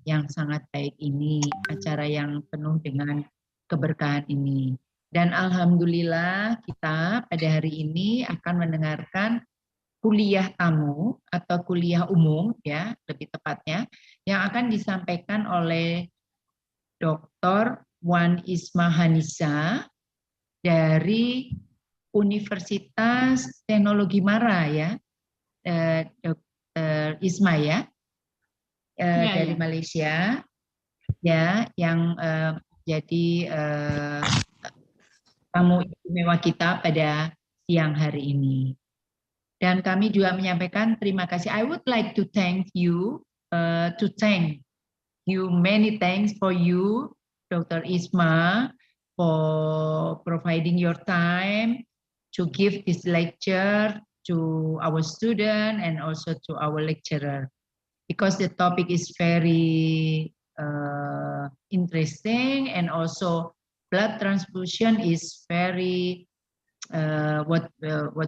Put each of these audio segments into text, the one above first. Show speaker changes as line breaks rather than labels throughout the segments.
yang sangat baik ini, acara yang penuh dengan keberkahan ini. Dan alhamdulillah kita pada hari ini akan mendengarkan kuliah tamu atau kuliah umum ya, lebih tepatnya, yang akan disampaikan oleh Dr. Wan Isma Hanisa dari Universitas Teknologi Mara ya, Dr. Isma ya, dari Malaysia ya, yang jadi tamu istimewa kita pada siang hari ini. Dan kami juga menyampaikan terima kasih. I would like to thank you, many thanks for you, Dr. Isma, for providing your time to give this lecture to our student and also to our lecturer, because the topic is very interesting, and also blood transfusion is very what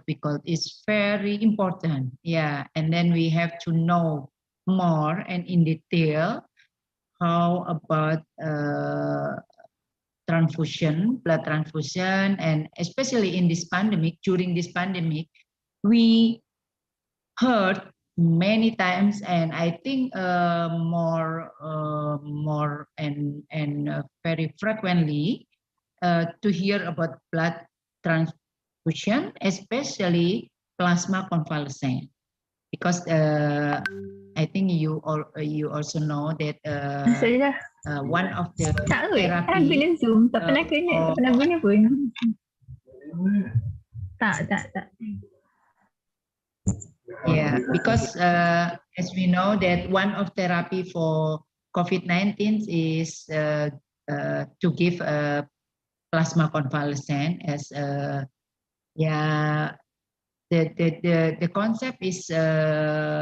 we call is very important, yeah. And then we have to know more and in detail how about transfusion, blood transfusion, and especially in this pandemic, during this pandemic, we heard many times, and I think more and very frequently to hear about blood transfusion, especially plasma convalescent, because I think you also know that one of the therapy
guna Zoom, tak pernah guna pun. Tak.
Yeah, because as we know that one of therapy for COVID-19 is to give plasma convalescent as the concept is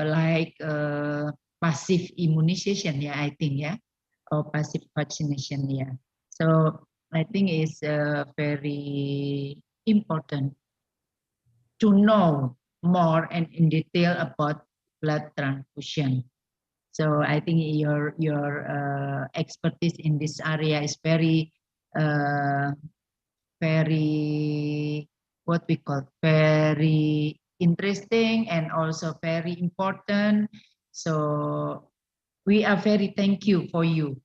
like passive immunization, I think, or passive vaccination, So I think it's very important to know more and in detail about blood transfusion. So I think your expertise in this area is very what we call very interesting and also very important. So we are very thank you for you,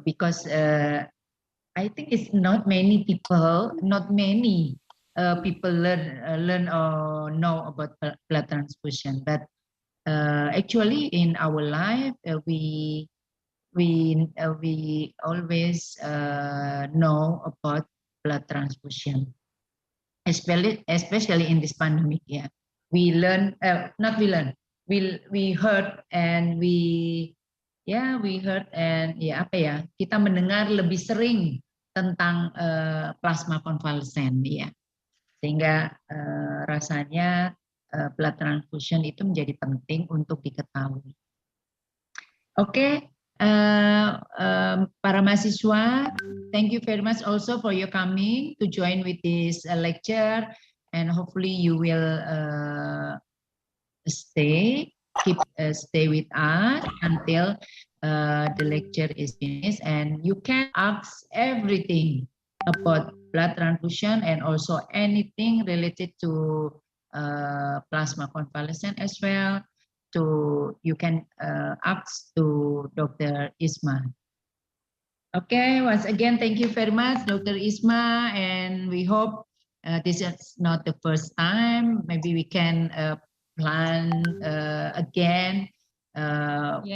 because I think it's not many people learn or know about blood transfusion, but actually in our life we always know about blood transfusion, especially in this pandemic. We learn, we heard and kita mendengar lebih sering tentang plasma konvalesen, sehingga rasanya blood transfusion itu menjadi penting untuk diketahui. Oke, para mahasiswa, thank you very much also for your coming to join with this lecture, and hopefully you will stay with us until the lecture is finished, and you can ask everything about blood transfusion and also anything related to plasma convalescent as well. You can ask to Dr. Isma. Okay, once again, thank you very much, Dr. Isma, and we hope this is not the first time. Maybe we can plan again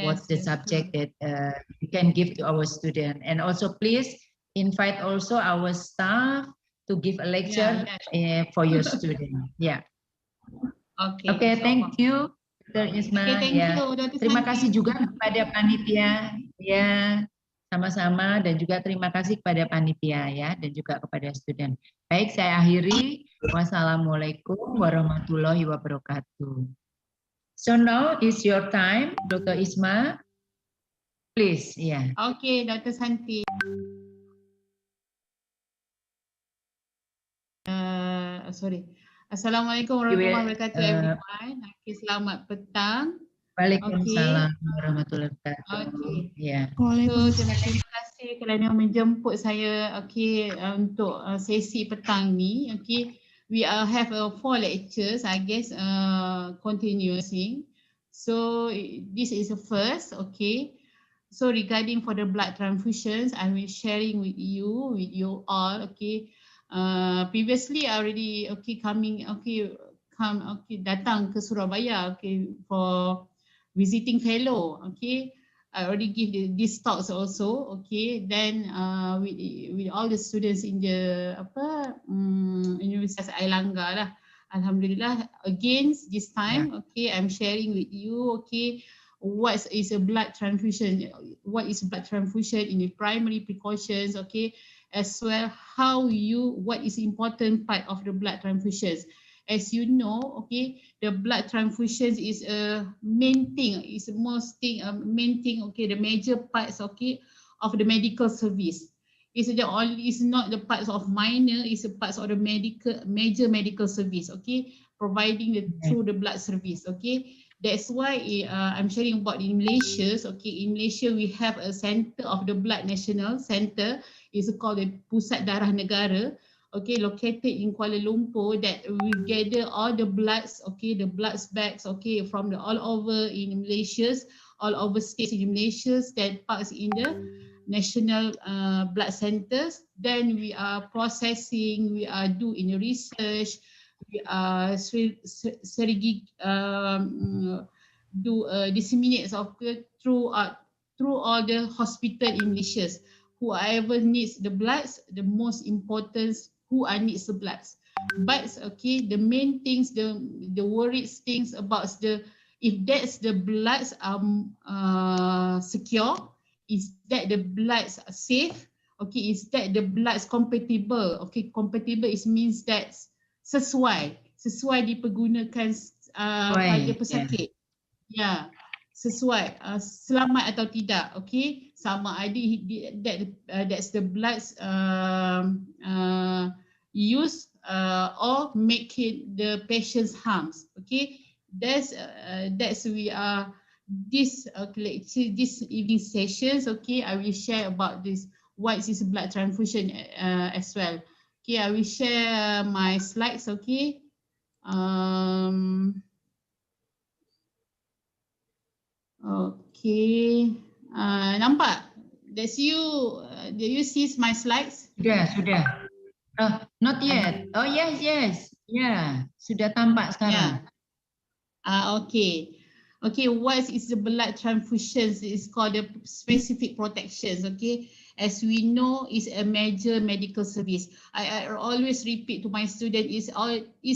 what's the subject that we can give to our student, and also please invite also our staff to give a lecture for your student. Okay, thank you, Dr. Isma.
Okay, thank you, Dr.
Terima kasih juga kepada panitia, sama-sama, dan juga terima kasih kepada panitia dan juga kepada student. Baik, saya akhiri. Wassalamualaikum warahmatullahi wabarakatuh. So now is your time, Dr. Isma. Please,
Okay, Dr. Santi. Sorry. Assalamualaikum warahmatullahi wabarakatuh, everyone. Okay, selamat petang.
Waalaikumsalam warahmatullahi wabarakatuh.
Okay.
Ya.
So terima kasih kerana menjemput saya untuk sesi petang ni. Okay. We have 4 lectures I guess continuously. So this is the first. Okay. So regarding for the blood transfusions, I will sharing with you all. Okay. Previously I already datang ke Surabaya for visiting fellow. Okay. I already give these talks also. Okay. Then with all the students in the Universitas Airlangga lah. Alhamdulillah. Again this time, okay, I'm sharing with you. Okay. What is a blood transfusion? What is blood transfusion in the primary precautions? Okay, as well what is important part of the blood transfusions. As you know, okay, the blood transfusions is a main thing. Is the most thing, main thing. Okay, the major parts. Okay, of the medical service. It's not the parts of minor. It's the parts of the major medical service. Okay, providing through the blood service. Okay. That's why I'm sharing about in Malaysia. Okay, in Malaysia we have a center of the blood national center. It's called the Pusat Darah Negara. Okay, located in Kuala Lumpur. That we gather all the bloods. Okay, the blood bags. Okay, from the all over in Malaysia, all over states in Malaysia. That parts in the national blood centers. Then we are processing. We are doing research. We are disseminates through all the hospital in Malaysia. Whoever needs the bloods, the most important who needs the bloods. But okay, the main things, the worried things about if that's the bloods secure, is that the bloods are safe? Okay, is that the bloods compatible? Okay, compatible means that sesuai dipergunakan pada pesakit. Ya, sesuai selamat atau tidak. Okay, sama ada that's the bloods use or make it the patient's harms. Okay, that's we are this evening sessions. Okay, I will share about this what is blood transfusion as well. Okay, I will share my slides. Okay. Okay. Nampak? That's you. Do you see my slides?
Sudah. Not yet. Oh yes. Ya, sudah tampak sekarang.
Okay. Okay, what is the blood transfusions? It's called the specific protections. Okay, as we know, is a major medical service. I always repeat to my student is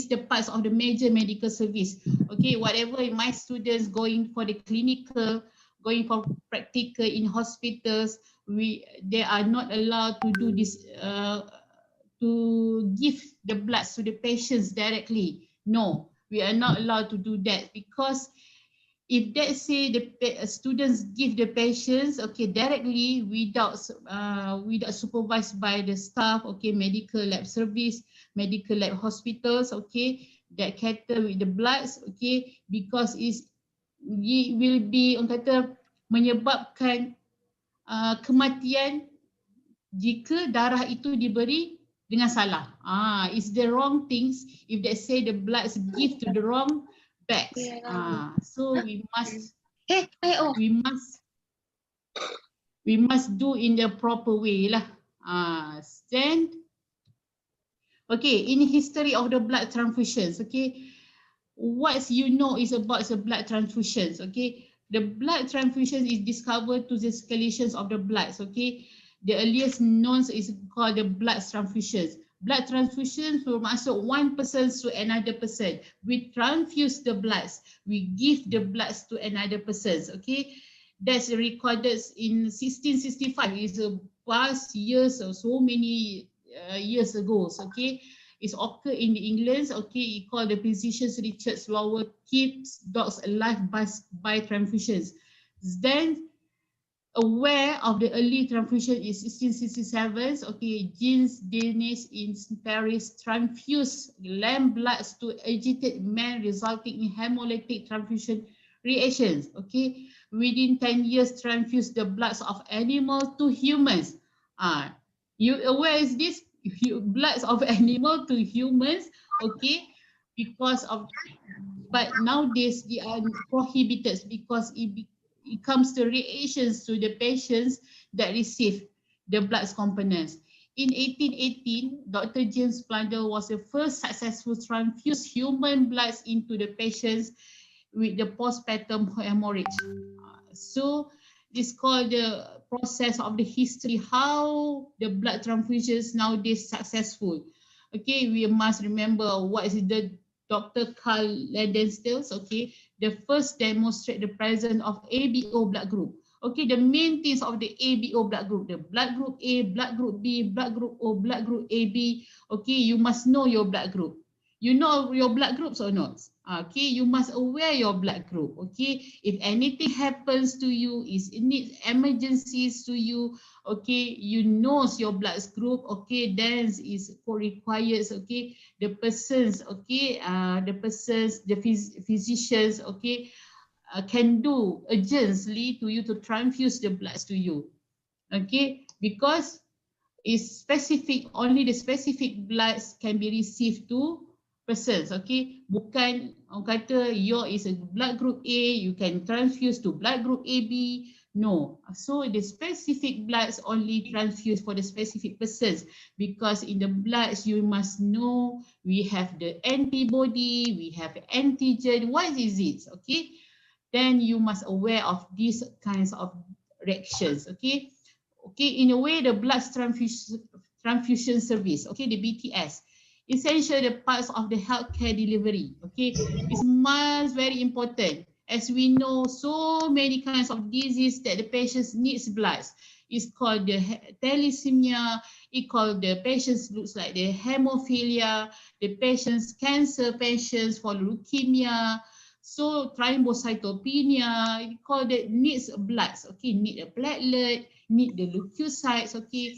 the parts of the major medical service. Okay, whatever my students going for the clinical, going for practical in hospitals, they are not allowed to do this to give the blood to the patients directly. No, we are not allowed to do that because if let's say the students give the patients directly without supervised by the staff, medical lab service, medical lab hospitals, that cater with the bloods, because it will be menyebabkan kematian jika darah itu diberi dengan salah. It's the wrong things if they say the bloods give to the wrong bags. So we must do in the proper way lah. Then in history of the blood transfusions, what you know is about the blood transfusions. The blood transfusion is discovered to the circulations of the bloods. The earliest known is called the blood transfusions. Blood transfusions bermaksud one person to another person. We transfuse the bloods. We give the bloods to another person. That's recorded in 1665. It's a past years or so many years ago. It's occurred in England. It called the physicians Richard Slower keeps dogs alive by transfusions. Then aware of the early transfusion in 1667, Jeans Denis in Paris transfused lamb bloods to agitated men, resulting in hemolytic transfusion reactions. Okay, within 10 years, transfuse the bloods of animals to humans. You aware is this? Bloods of animal to humans. Okay, because of, but nowadays they are prohibited because it comes to reactions to the patients that receive the blood components. In 1818, Dr. James Blundell was the first successful transfuse human bloods into the patients with the postpartum hemorrhage. So this called the process of the history, how the blood transfusions nowadays successful. Okay, we must remember what is the Dr. Carl Landenstels, okay, the first demonstrate the presence of ABO blood group. Okay, the main things of the ABO blood group, the blood group A, blood group B, blood group O, blood group AB. Okay, you must know your blood group. You know your blood groups or not? Okay, you must aware your blood group. Okay, if anything happens to you, is it needs emergencies to you, okay, you knows your blood group. Okay, then is requires, okay, the persons, okay, the physicians, okay, can do urgently to you to transfuse the bloods to you. Okay, because is specific, only the specific bloods can be received to persons. Okay, bukan orang kata your is a blood group A, you can transfuse to blood group AB. No, so the specific bloods only transfused for the specific persons, because in the bloods you must know we have the antibody, we have antigen. What is it? Okay, then you must aware of these kinds of reactions. Okay, okay, in a way the blood transfusion service, okay, the BTS, essential the parts of the healthcare delivery. Okay, it's much very important, as we know so many kinds of disease that the patients needs bloods. It's called the thalassemia, it called the patients looks like the hemophilia, the patients cancer patients for leukemia, so thrombocytopenia, it called it needs bloods. Okay, need a platelet, need the leukocytes. Okay,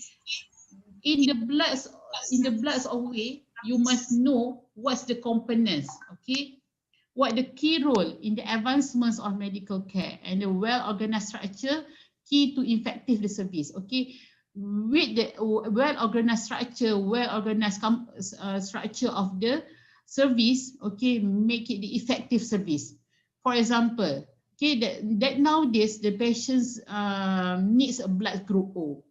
in the bloods of way, you must know what's the components. Okay, what the key role in the advancements of medical care and the well-organized structure key to effective the service. Okay, with the well-organized structure, well-organized structure of the service, okay, make it the effective service. For example, okay, that nowadays the patients needs a blood group O,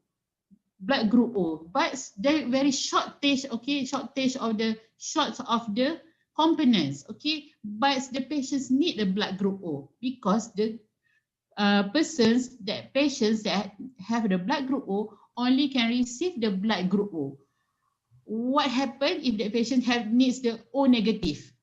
but they very shortage, okay, shortage of the components. Okay, but the patients need the blood group O, because the patients that have the blood group O only can receive the blood group O. What happen if the patient needs the O negative?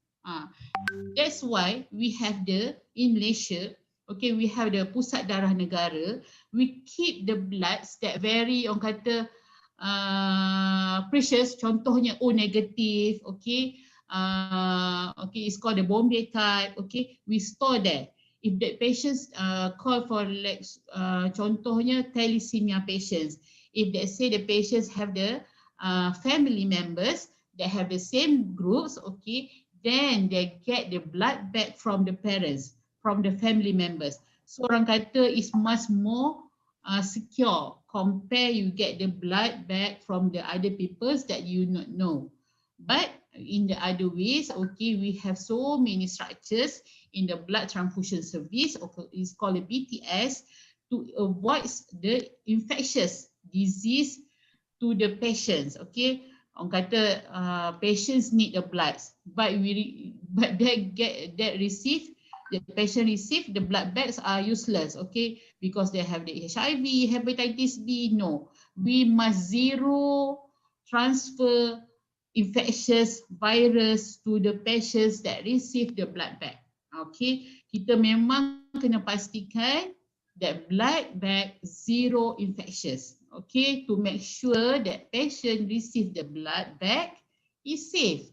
That's why we have in Malaysia, okay, we have the pusat darah negara. We keep the bloods that very, orang kata, precious. Contohnya O negative, okay, okay, it's called the Bombay type. Okay, we store there. If the patients call for, like, contohnya thalassemia patients, if they say the patients have the family members that have the same groups, okay, then they get the blood back from the parents, from the family members. So orang kata is much more secure compare you get the blood back from the other peoples that you not know. But in the other ways, okay, we have so many structures in the blood transfusion service, or it's called a BTS, to avoid the infectious disease to the patients. Okay, orang kata patients need the bloods, but the patient receive the blood bags are useless. Okay, because they have the HIV, hepatitis B. No, we must zero transfer infectious virus to the patients that receive the blood bag. Okay, kita memang kena pastikan that blood bag zero infectious. Okay, to make sure that patient receive the blood bag is safe.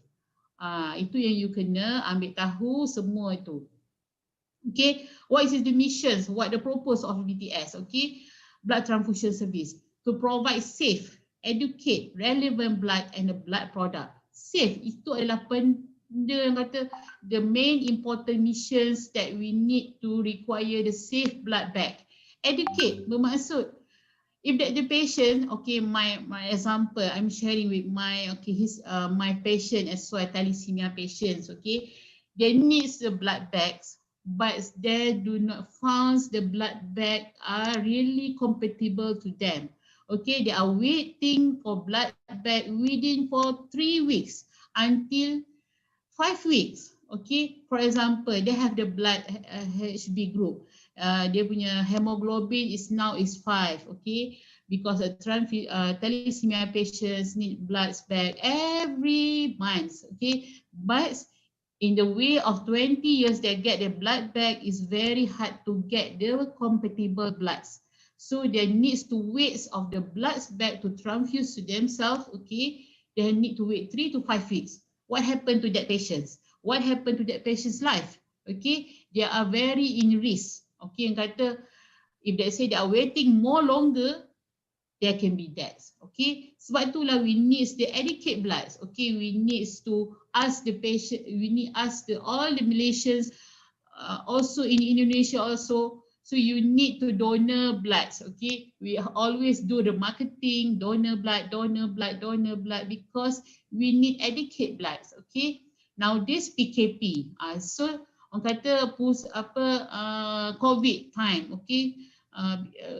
Itu yang you kena ambil tahu semua itu. Okay, what is the missions? What the purpose of BTS? Okay, blood transfusion service, to provide safe, educate, relevant blood and the blood product. Safe itu adalah dia kata the main important missions that we need to require the safe blood bank. Educate bermaksud if the patient, okay, my example, I'm sharing with my my patient as well, thalassemia patients, okay, they needs the blood bags, but they do not found the blood bag are really compatible to them. Okay, they are waiting for blood bag within for 3 weeks until 5 weeks. Okay, for example, they have the blood HB group. Dia punya hemoglobin is now is 5. Okay, because thalassemia patients need blood back every month. Okay, but in the way of 20 years they get the blood back is very hard to get the compatible bloods. So there needs to wait of the bloods back to transfuse to themselves. Okay, they need to wait 3 to 5 weeks. What happened to that patient? What happened to that patient's life? Okay, they are very in risk. Okay, yang kata if they say they are waiting more longer, there can be deaths. Okay, sebab itulah we need the educate bloods. Okay, we need to ask the patient, we need ask all the Malaysians, also in Indonesia also. So you need to donor bloods. Okay, we always do the marketing, donor blood, donor blood, donor blood, because we need educate bloods. Okay, now this PKP, so orang kata COVID time. Okay,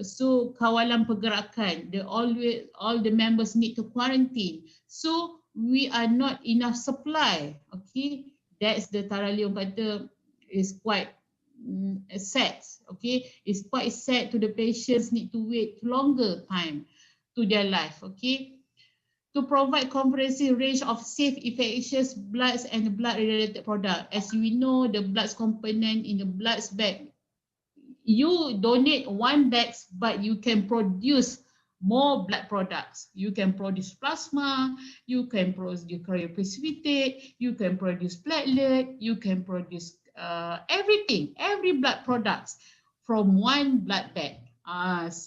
so kawalan pergerakan, all the members need to quarantine, so we are not enough supply. Okay, that's the tarali orang kata is quite sad. Okay, it's quite sad to the patients need to wait longer time to their life. Okay, to provide comprehensive range of safe infectious bloods and blood related product. As we know, the bloods component in the bloods bag, you donate one bag, but you can produce more blood products. You can produce plasma, you can produce cryoprecipitate, you can produce platelet, you can produce everything, every blood products from one blood bag. That's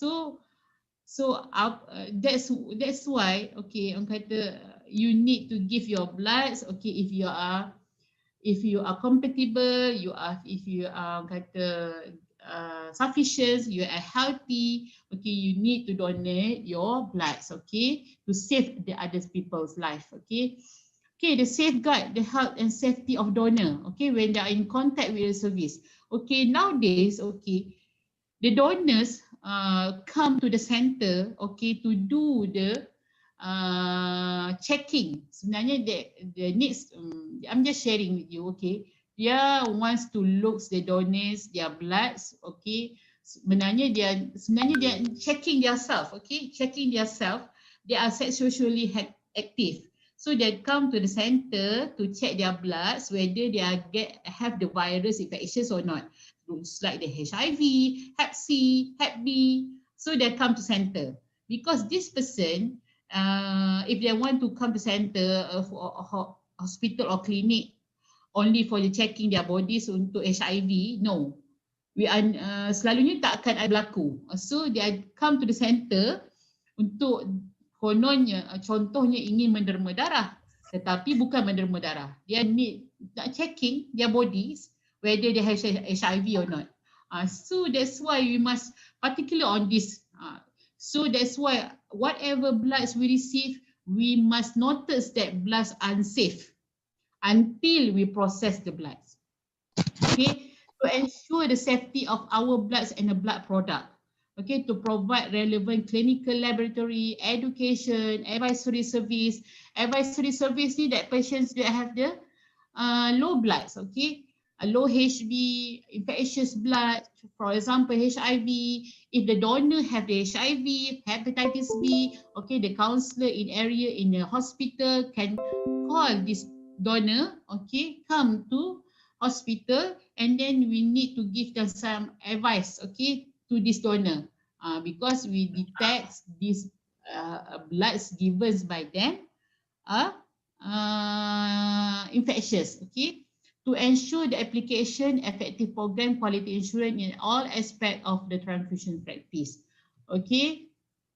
why, okay, orang kata you need to give your bloods. Okay, if you are compatible, if you are kata sufficient, you are healthy, okay, you need to donate your bloods, okay, to save the other people's life. Okay, the safeguard the health and safety of donor, okay, when they are in contact with the service. Okay, nowadays, okay, the donors come to the center, okay, to do the checking. Sebenarnya the needs, I'm just sharing with you. Okay, dia wants to look the donors, their bloods. Okay, sebenarnya dia checking their self. Okay, checking their self, they are sexually active, so they come to the center to check their bloods whether they have the virus infections or not. Looks like the HIV, Hep C, Hep B, so they come to center. Because this person, if they want to come to center for hospital or clinic only for the checking their bodies untuk HIV, no, we are selalunya tak akan ada berlaku. So they come to the center untuk kononnya, contohnya ingin menderma darah, tetapi bukan menderma darah. Dia need nak checking their bodies whether they have HIV or not. So that's why we must particularly on this. So that's why whatever bloods we receive, we must notice that bloods unsafe until we process the bloods. Okay, to ensure the safety of our bloods and the blood product. Okay, to provide relevant clinical laboratory, education, advisory service. Advisory service ni that patients that have the low bloods, okay, a low HB, infectious blood, for example HIV. If the donor have the HIV, hepatitis B, okay, the counselor in area in the hospital can call this donor, okay, come to hospital, and then we need to give them some advice, okay, to this donor, because we detect these bloods given by them infectious. Okay, to ensure the application effective program quality assurance in all aspects of the transfusion practice. Okay,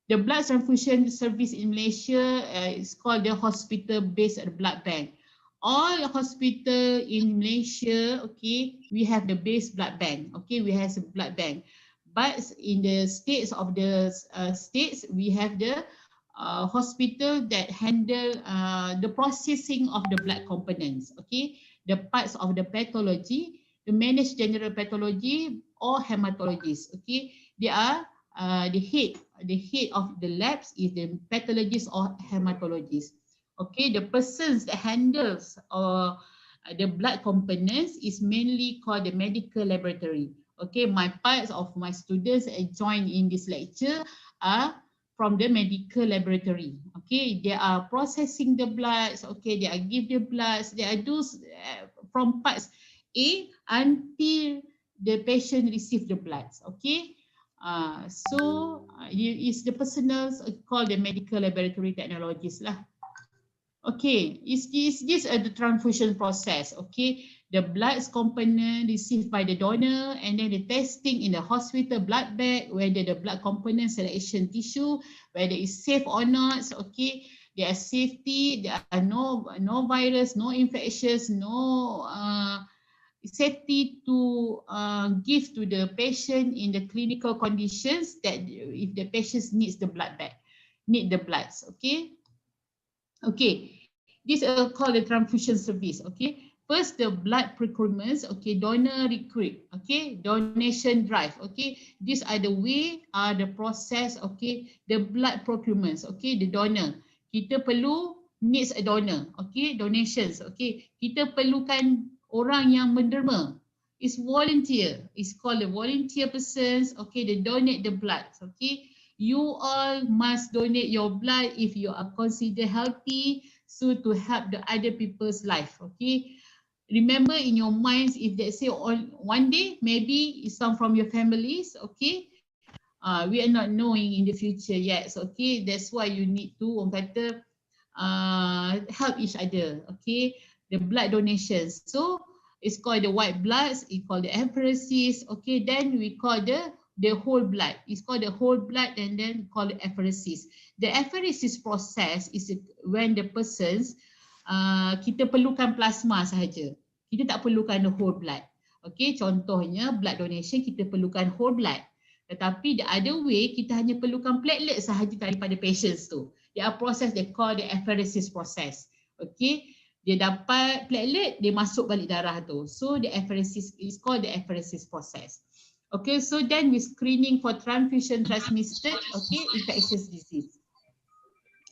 the blood transfusion service in Malaysia is called the hospital-based blood bank. all hospital in Malaysia, okay, we have the base blood bank. Okay, we have a blood bank. But in the states of the states, we have the hospital that handle the processing of the blood components. Okay, the parts of the pathology, the managed general pathology or hematologists. Okay, they are the head of the labs is the pathologist or hematologist. Okay, the persons that handles the blood components is mainly called the medical laboratory. Okay, my parts of my students that join in this lecture are from the medical laboratory. Okay, they are processing the bloods. Okay, they are give the bloods. They are do from parts A until the patient receive the bloods. Okay, is the personal called the medical laboratory technologists lah. Okay, is this the transfusion process? Okay, the blood component received by the donor and then the testing in the hospital blood bank, whether the blood component selection tissue, whether it's safe or not. Okay, there are safety, there are no virus, no infections, no safety to give to the patient in the clinical conditions that if the patient needs the blood bank, need the bloods. Okay. Okay, this is called the transfusion service. Okay, first the blood procurements. Okay, donor recruit. Okay, donation drive. Okay, these are the way, the process. Okay, the blood procurements. Okay, the donor. Kita perlu needs a donor. Okay, donations. Okay, kita perlukan orang yang menderma. It's volunteer. It's called the volunteer persons. Okay, they donate the blood. Okay. You all must donate your blood if you are considered healthy, so to help the other people's life. Okay, remember in your minds, if they say one day maybe some from your families. Okay, we are not knowing in the future yet. So, okay, that's why you need to help each other. Okay, the blood donations. So it's called the white bloods. It's called the apheresis. Okay, then we call the whole blood. It's called the whole blood and then called the apheresis. The apheresis process is when the persons kita perlukan plasma sahaja. Kita tak perlukan the whole blood. Okay, contohnya blood donation kita perlukan whole blood. Tetapi the other way kita hanya perlukan platelet sahaja daripada patients tu. There are process they call the apheresis process. Okay, dia dapat platelet, dia masuk balik darah tu. So the apheresis is called the apheresis process. Okay, so then we screening for transfusion transmitted, okay, infectious disease.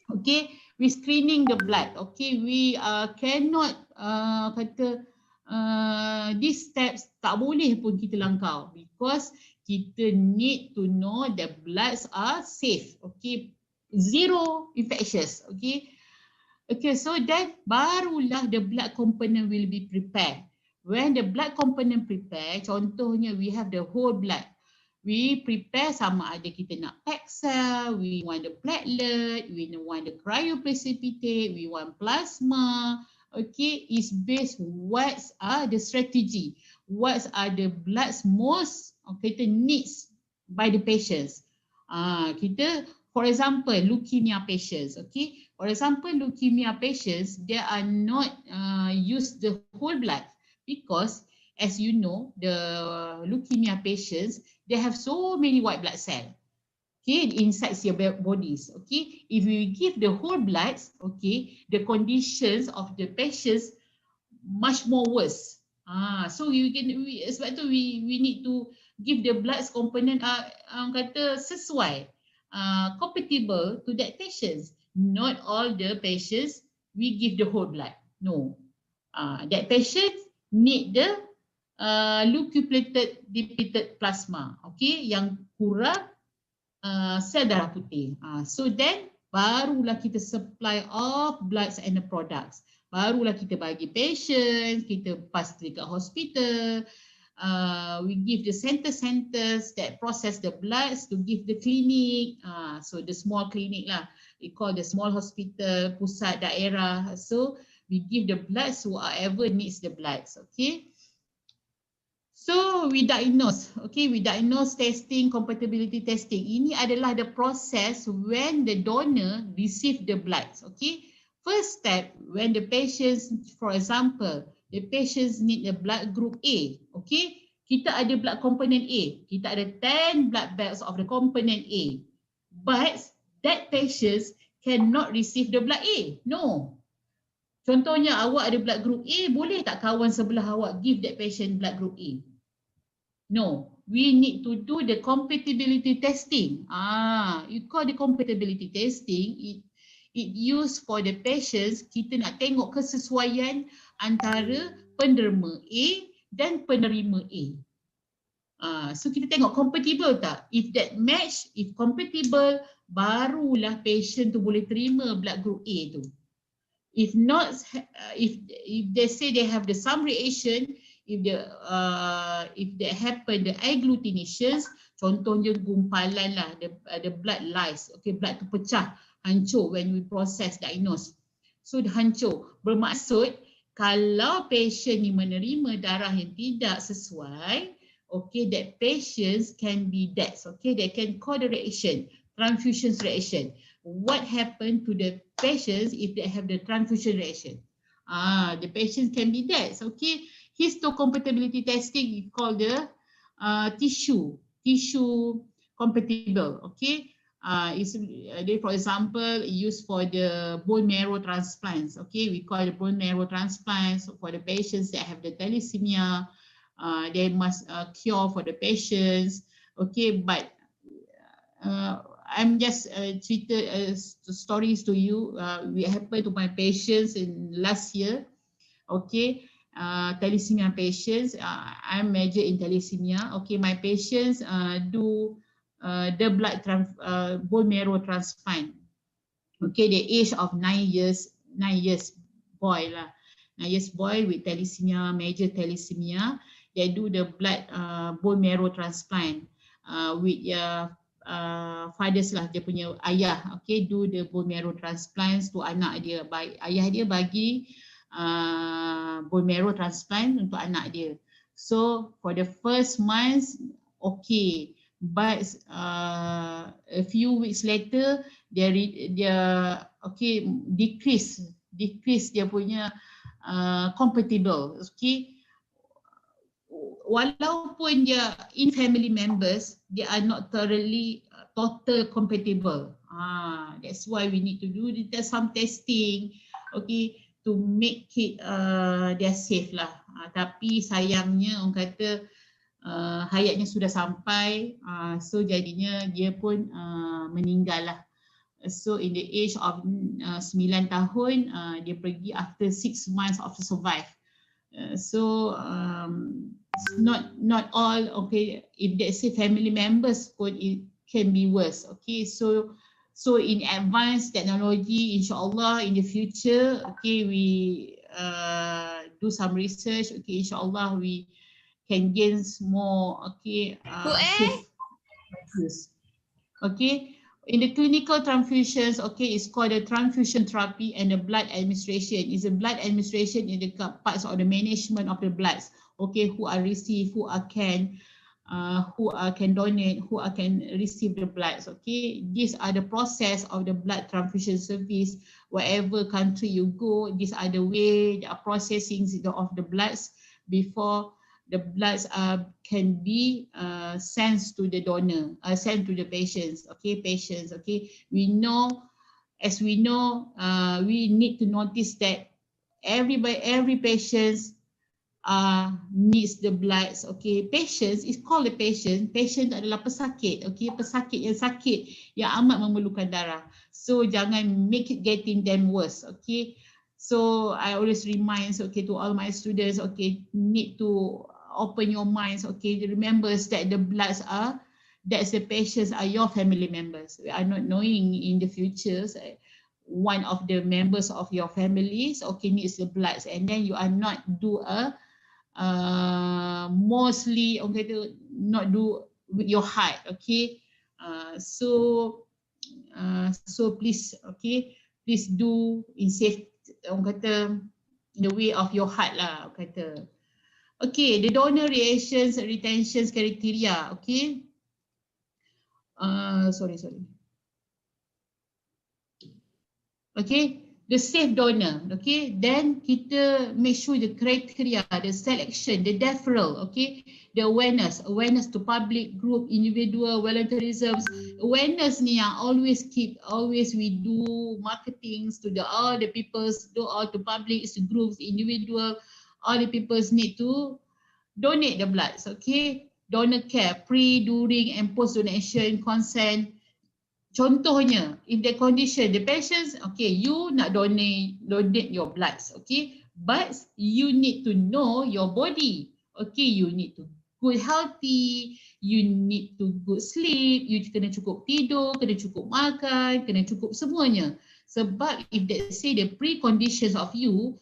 Okay, we screening the blood. Okay, we cannot these steps tak boleh pun kita langkau because kita need to know the bloods are safe. Okay, zero infectious. Okay, okay, so then barulah the blood component will be prepared. When the blood component prepare, contohnya we have the whole blood. We prepare sama ada kita nak pack cell, we want the platelet, we want the cryoprecipitate, we want plasma. Okay, is based what are the strategy, what are the bloods most kita needs by the patients. Kita, for example, leukemia patients. Okay, for example, leukemia patients, they are not use the whole blood. Because, as you know, the leukemia patients, they have so many white blood cells, okay, inside their bodies. Okay, if we give the whole blood, okay, the conditions of the patients much more worse. So sebab tu we need to give the blood component kata sesuai, compatible to that patients. Not all the patients we give the whole blood. No, that patient need the leukopelated depleted plasma, okay, yang kurang sel darah putih. So then barulah kita supply of bloods and the products. Barulah kita bagi patient, kita pass dekat hospital. We give the centers that process the bloods to give the clinic. So the small clinic lah, we call the small hospital, pusat daerah. So we give the bloods whoever needs the bloods. Okay. So we diagnose, okay, we diagnose testing, compatibility testing. Ini adalah the process when the donor receive the bloods, okay. first step, when the patients, for example, the patients need a blood group A, okay? Kita ada blood component A, kita ada 10 blood bags of the component A, but that patients cannot receive the blood A. No. Contohnya awak ada blood group A, boleh tak kawan sebelah awak give that patient blood group A? No. We need to do the compatibility testing. You call the compatibility testing, it used for the patients, kita nak tengok kesesuaian antara penderma A dan penerima A. So kita tengok compatible tak? If that match, if compatible, barulah patient tu boleh terima blood group A tu. If not, if they say they have the some reaction, if they happen the agglutinations, contohnya gumpalan lah, the blood lies, okay, blood tu pecah, hancur when we process diagnose. So hancur, bermaksud kalau patient ni menerima darah yang tidak sesuai, okay, that patients can be dead, okay, they can cause the reaction, transfusion reaction. What happened to the patients if they have the transfusion reaction? The patients can be dead, okay. Histocompatibility testing is called the tissue compatible, okay. For example, used for the bone marrow transplants, okay. We call the bone marrow transplants for the patients that have the thalassemia. They must cure for the patients, okay. But I'm just treated stories to you. We happened to my patients in last year, okay. Thalassemia patients. I'm major in thalassemia. Okay, my patients do the bone marrow transplant. Okay, the age of 9 years boy lah, 9 years boy with thalassemia, major thalassemia. They do the bone marrow transplant with fathers lah, dia punya ayah. Okay, do the bone marrow transplants to anak dia. Ayah dia bagi bone marrow transplant untuk anak dia. So for the first months, okay, but a few weeks later, dia okay decrease dia punya compatible, okay. Walaupun dia in family members, they are not thoroughly total compatible. That's why we need to do some testing, okay, to make it dia safe lah. Tapi sayangnya orang kata hayatnya sudah sampai, so jadinya dia pun meninggal lah. So in the age of 9 tahun, dia pergi after 6 months of survive. So not all, okay, if they say family members pun it can be worse, okay. So in advanced technology, insyaAllah in the future, okay, we do some research, okay, insyaAllah we can gain more, okay, safe use. Okay, in the clinical transfusions, okay, it's called the transfusion therapy and the blood administration. Is a blood administration in the parts of the management of the bloods, okay, who are receive, who can donate, who can receive the bloods, okay. These are the process of the blood transfusion service. Wherever country you go, these are the way they are processing of the bloods before the bloods can be sent to the donor, sent to the patients, okay, okay. We know, we need to notice that every patient needs the bloods, okay. Patients is called a patient. Patient adalah pesakit, okay. Pesakit yang amat memerlukan darah. So jangan make it getting them worse, okay. So I always remind, okay, to all my students, okay, need to open your minds, okay. Remember that the bloods that's the patients are your family members. We are not knowing in the future one of the members of your families, okay, needs the bloods, and then you are not do mostly, okay, to not do with your heart, okay. So please, okay, please do in safe, orang kata, in the way of your heart lah, orang kata. Okay, the donor reactions retentions criteria, okay. Sorry. Okay, the safe donor, okay, then kita make sure the criteria, the selection, the deferral, okay, the awareness to public, group, individual, volunteerism. Awareness ni yang always we do marketings to the all the peoples, to all to public, to groups, individual, all the peoples need to donate the blood, okay, donor care, pre, during and post donation consent. Contohnya, if the condition, the patients, okay, you nak donate your bloods, okay, but you need to know your body, okay, you need to good healthy, you need to good sleep, you kena cukup tidur, kena cukup makan, kena cukup semuanya. Sebab if they say the preconditions of you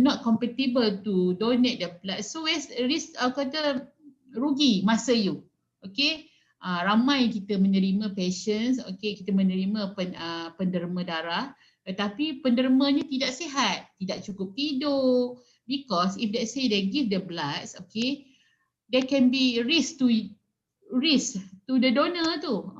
not compatible to donate the blood, so risk kata rugi masa you, okay. Ramai kita menerima patients, okay, kita menerima penderma darah, tetapi pendermanya tidak sihat, tidak cukup tidur, because if they say they give the bloods, okay, there can be risk to the donor tu.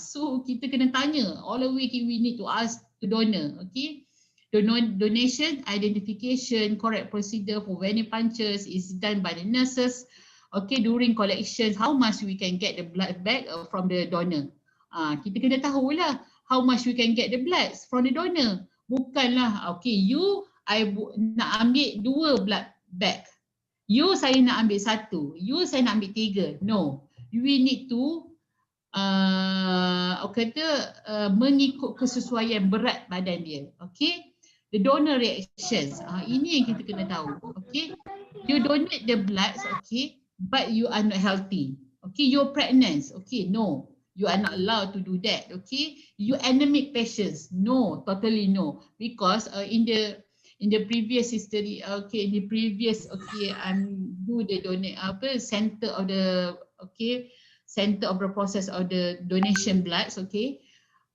So kita kena tanya, all the way we need to ask the donor, okay. Donation, identification, correct procedure for venipunctures is done by the nurses. Okay, during collections, how much we can get the blood back from the donor. Kita kena tahulah how much we can get the blood from the donor. Bukanlah, okay, I nak ambil 2 blood back. Saya nak ambil 1. Saya nak ambil 3. No, we need to mengikut kesesuaian berat badan dia. Okay, the donor reactions. Ini yang kita kena tahu. Okay, you donate the blood, okay, but you are not healthy, okay, you're pregnant, okay, no, you are not allowed to do that, okay, you anemic patients, no, totally no, because in the previous history, okay, in the previous, okay, do the donate center of the, okay, center of the process of the donation bloods, okay,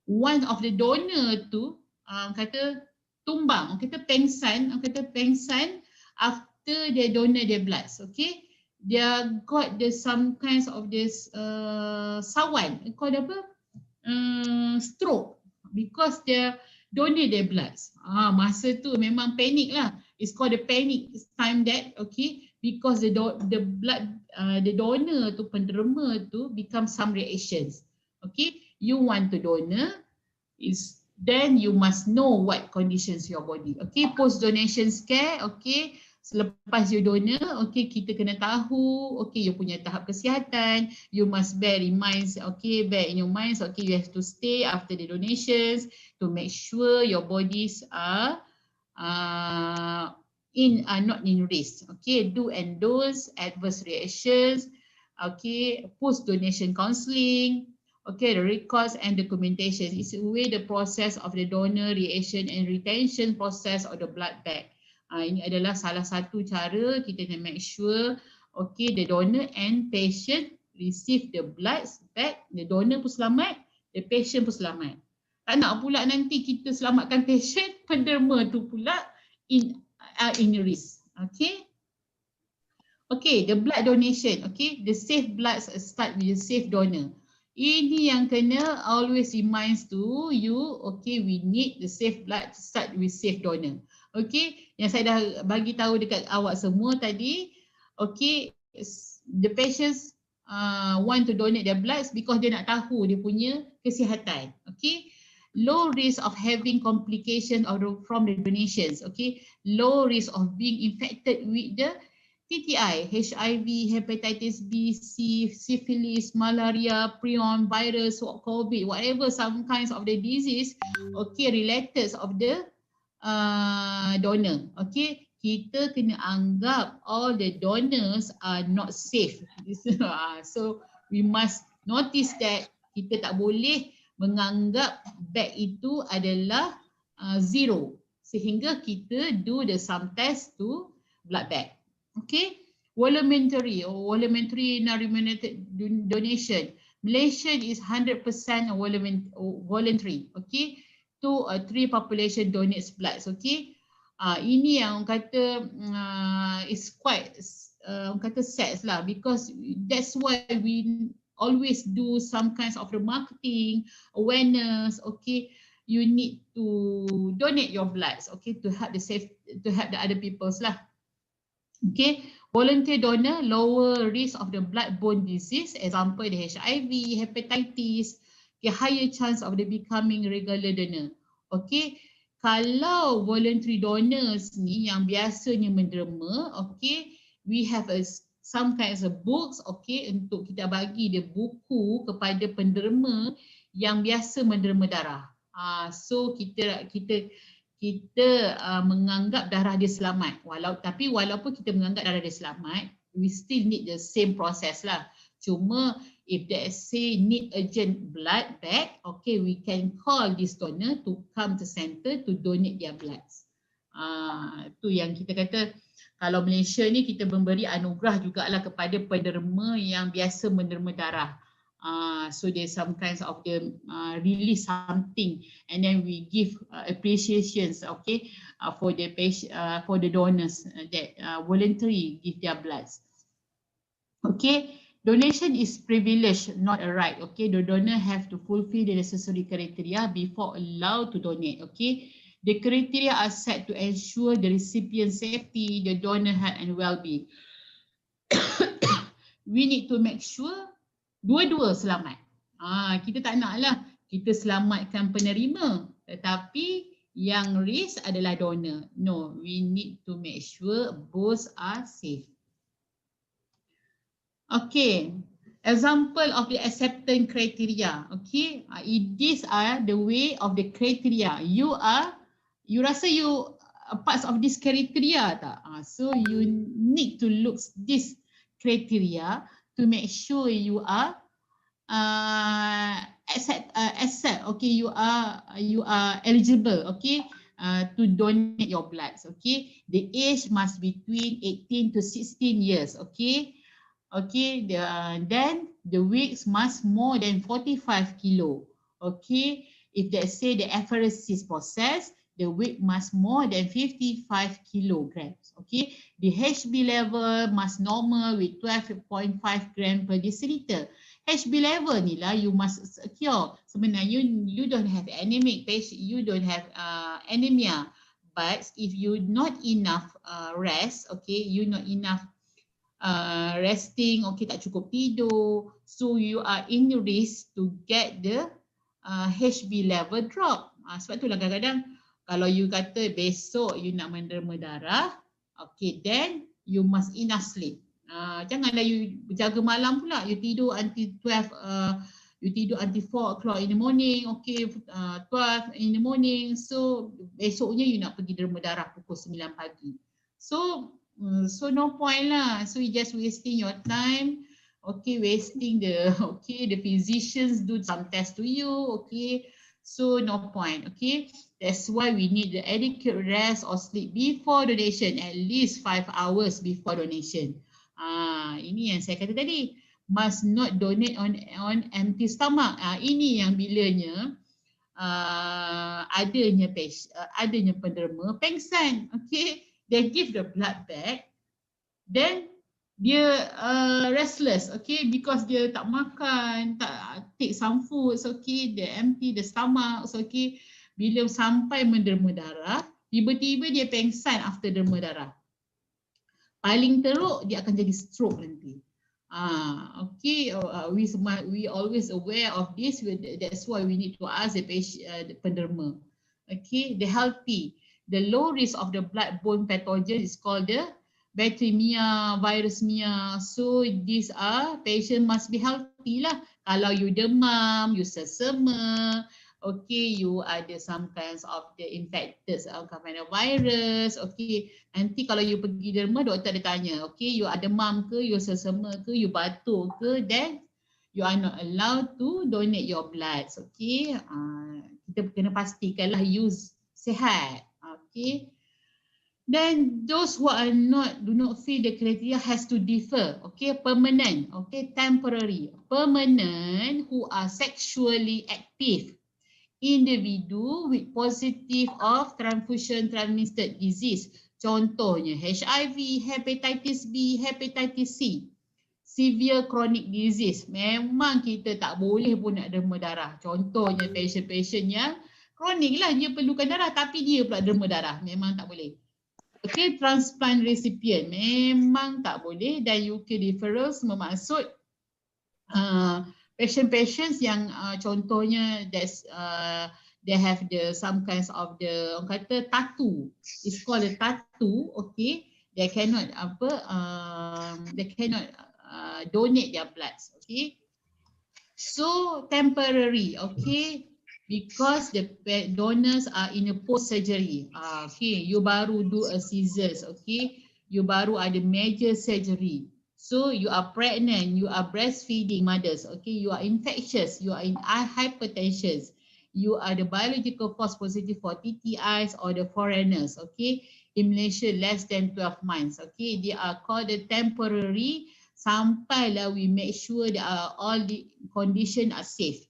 one of the donor tu kata tumbang, kata pengsan after they donate their bloods, okay. Dia got some kinds of this sawan, called apa? Stroke, because they donate their bloods. Masa tu memang panic lah. It's called the panic time that, okay, because the blood, the donor tu, penderma tu become some reactions. Okay, you want to donor, then you must know what conditions your body. Okay, post donation care, okay. Selepas you donor, okay, kita kena tahu, okay, you punya tahap kesihatan, you must bear in mind, okay, bear in your minds, okay, you have to stay after the donations to make sure your bodies are not in risk, okay, do and don'ts, adverse reactions, okay, post donation counselling, okay, the records and documentation is way the process of the donor reaction and retention process of the blood bank. Ini adalah salah satu cara kita nak make sure, okay, the donor and patient receive the blood back, the donor pun selamat, the patient pun selamat. Tak nak pula nanti kita selamatkan patient, penderma tu pula in risk, okay. Okay, the blood donation, okay, the safe blood start with the safe donor. Ini yang kena always reminds to you, okay, we need the safe blood to start with safe donor. Okay, yang saya dah bagi tahu dekat awak semua tadi, okay, the patients want to donate their bloods because dia nak tahu dia punya kesihatan. Okay, low risk of having complication from the donations. Okay, low risk of being infected with the TTI, HIV, hepatitis B, C, syphilis, malaria, prion, virus, COVID, whatever, some kinds of the disease, okay, related of the donor. Okay, kita kena anggap all the donors are not safe. So we must notice that kita tak boleh menganggap bag itu adalah zero, sehingga kita do the some test to blood bag. Okay, voluntary non-remunerated donation. Malaysia is 100% voluntary. Okay, 2 or 3 population donates bloods. Okay, ini yang kata is quite kata sad lah, because that's why we always do some kinds of the marketing awareness. Okay, you need to donate your bloods, okay, to help the other people's lah. Okay, volunteer donor lower risk of the blood-borne disease, example the HIV, hepatitis, okay, higher chance of the becoming regular donor. Okay, kalau voluntary donors ni yang biasanya menderma, okay, we have some kinds of books, okay, untuk kita bagi dia buku kepada penderma yang biasa menderma darah. So kita menganggap darah dia selamat. Tapi walaupun kita menganggap darah dia selamat, we still need the same process lah. Cuma if they say need urgent blood back, okay, we can call this donor to come to center to donate their bloods. Tu yang kita kata, kalau Malaysia ni kita memberi anugerah jugalah kepada penderma yang biasa menderma darah. So there's some kinds of the release something, and then we give appreciations, okay, for the patient, for the donors that voluntarily give their bloods. Okay, donation is privilege, not a right. Okay, the donor have to fulfill the necessary criteria before allowed to donate. Okay, the criteria are set to ensure the recipient safety, the donor health and well-being. We need to make sure dua-dua selamat. Kita tak naklah kita selamatkan penerima, tetapi yang risk adalah donor. No, we need to make sure both are safe. Okay, example of the acceptance criteria. Okay, these are the way of the criteria. You rasa you parts of this criteria tak? So you need to look this criteria to make sure you are accept, okay, you are eligible, okay, to donate your bloods. Okay, the age must be between 18 to 16 years. Okay, then the weight must more than 45 kilo. Okay, if they say the apheresis process, the weight must more than 55 kilograms. Okay, the HB level must normal with 12.5 gram per deciliter. HB level ni lah you must secure. Sebenarnya you don't have anemic patient, you don't have anemia, but if you not enough rest, okay, you not enough resting, okay, tak cukup tidur, so you are in risk to get the HB level drop. Sebab itulah kadang-kadang kalau you kata besok you nak menderma darah, okay, then you must enough sleep. Janganlah you jaga malam pula, you tidur until 12, you tidur until 4 o'clock in the morning, okay, 12 in the morning, so besoknya you nak pergi derma darah pukul 9 pagi. So no point lah, so you just wasting your time, okay, wasting the, okay, the physicians do some test to you, okay, so no point, okay. That's why we need the adequate rest or sleep before donation, at least 5 hours before donation. Ini yang saya kata tadi, must not donate on empty stomach. Ini yang bilanya adanya penderma pengsan, okay, they give the blood back, then dia restless, okay, because dia tak makan, tak take some foods, okay, they empty the stomach, okay. Bila sampai menderma darah, tiba-tiba dia pengsan after derma darah. Paling teruk dia akan jadi stroke nanti. Okay, we always aware of this. That's why we need to ask the patient, the penderma. Okay, the healthy, the low risk of the blood-borne pathogen is called the bacteremia, virusmia. So these are patient must be healthy lah. Kalau you demam, you sesama, okay, you ada some kinds of the infected coronavirus, okay, nanti kalau you pergi derma, doktor ada tanya, okay, you ada demam ke, you sesama ke, you batuk ke, then you are not allowed to donate your blood, okay. Kita kena pastikanlah you sihat, okay. Then those who are do not fit the criteria has to differ, okay, permanent, okay, temporary, permanent who are sexually active, individu with positive of transfusion transmitted disease, contohnya HIV, hepatitis B, hepatitis C, severe chronic disease, memang kita tak boleh pun nak derma darah. Contohnya patient-patient yang kronik lah, dia perlukan darah tapi dia pula derma darah, memang tak boleh. Okay, transplant recipient memang tak boleh, dan UK referrals bermaksud patient-patients yang contohnya they have some kinds of the orang kata tattoo, it's called a tattoo, okay, they cannot donate their bloods, okay. So temporary, okay, because the donors are in a post surgery. Okay, you baru do a scissors, okay, you baru ada major surgery. So you are pregnant, you are breastfeeding mothers, okay, you are infectious, you are in hypertension, you are the biological false positive for TTIs or the foreigners, okay, in Malaysia less than 12 months, okay, they are called the temporary. Sampailah we make sure that all the condition are safe.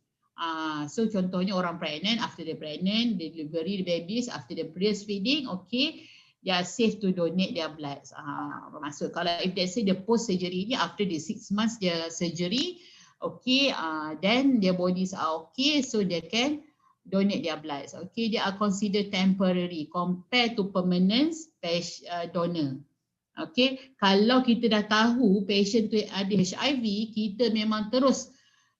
So contohnya orang pregnant, after the pregnant, the delivery, the babies, after the breastfeeding, okay, they are safe to donate their blood. Maksud kalau if they say the post surgery ni after the 6 months their surgery, okay, then their bodies are okay, so they can donate their blood. Okay, they are considered temporary compared to permanent donor. Okay, kalau kita dah tahu patient tu ada HIV, kita memang terus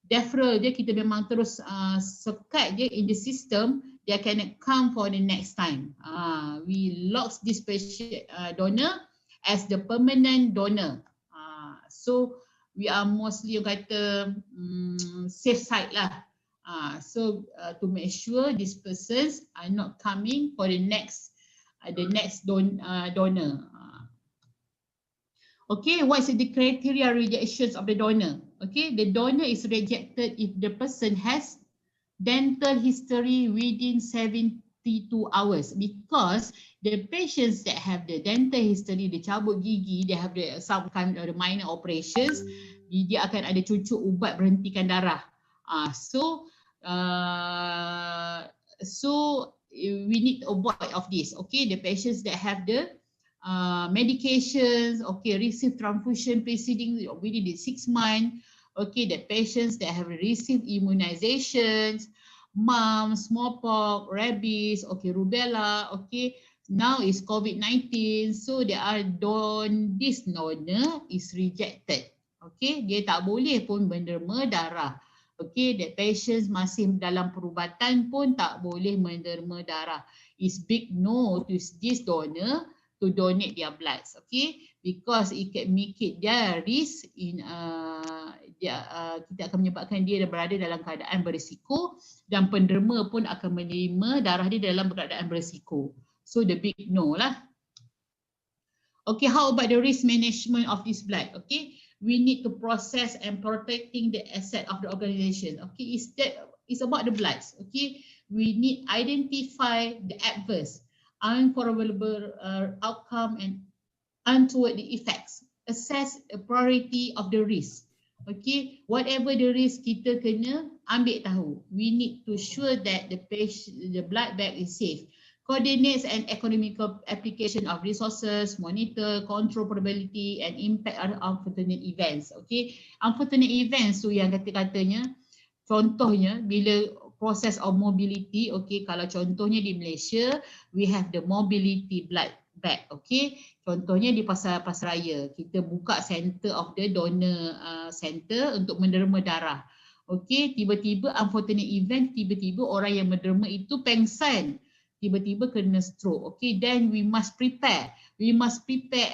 deferral dia, kita memang terus sekat dia in the system, dia can come for the next time. We lock this patient donor as the permanent donor. So we are mostly kata safe side lah. So to make sure these persons are not coming for the next donor. Okay, what is the criteria rejections of the donor? Okay, the donor is rejected if the person has dental history within 72 hours, because the patients that have the dental history, dia cabut gigi, they have some kind of the minor operations, dia akan ada cucuk ubat berhentikan darah. So we need to avoid of this. Okay, the patients that have the medications, okay, receive transfusion preceding within the 6 months, okay, the patients that have received immunizations, mumps, smallpox, rabies, okay, rubella, okay, now is COVID-19, so they are this donor is rejected, okay, dia tak boleh pun menderma darah, okay, the patients masih dalam perubatan pun tak boleh menderma darah, is big no to this donor to donate their bloods, okay, because it can make it their risk in kita akan menyebabkan dia berada dalam keadaan berisiko, dan penderma pun akan menerima darah dia dalam keadaan berisiko. So the big no lah. Okay, how about the risk management of this blood? Okay, we need to process and protecting the asset of the organization. Okay, it's about the bloods. Okay, we need identify the adverse, unfavorable outcome and untoward effects. Assess a priority of the risk. Okay, whatever the risk, kita kena ambil tahu. We need to sure that the blood bag is safe. Coordinates and economical application of resources, monitor, control probability and impact of unfortunate events. Okay, unfortunate events tu yang kata-katanya, contohnya bila process of mobility, okay, kalau contohnya di Malaysia, we have the mobility blood bag, okay, contohnya di pasar raya, kita buka center of the donor center untuk menderma darah, okay, tiba-tiba unfortunate event, tiba-tiba orang yang menderma itu pengsan, tiba-tiba kena stroke, okay, then we must prepare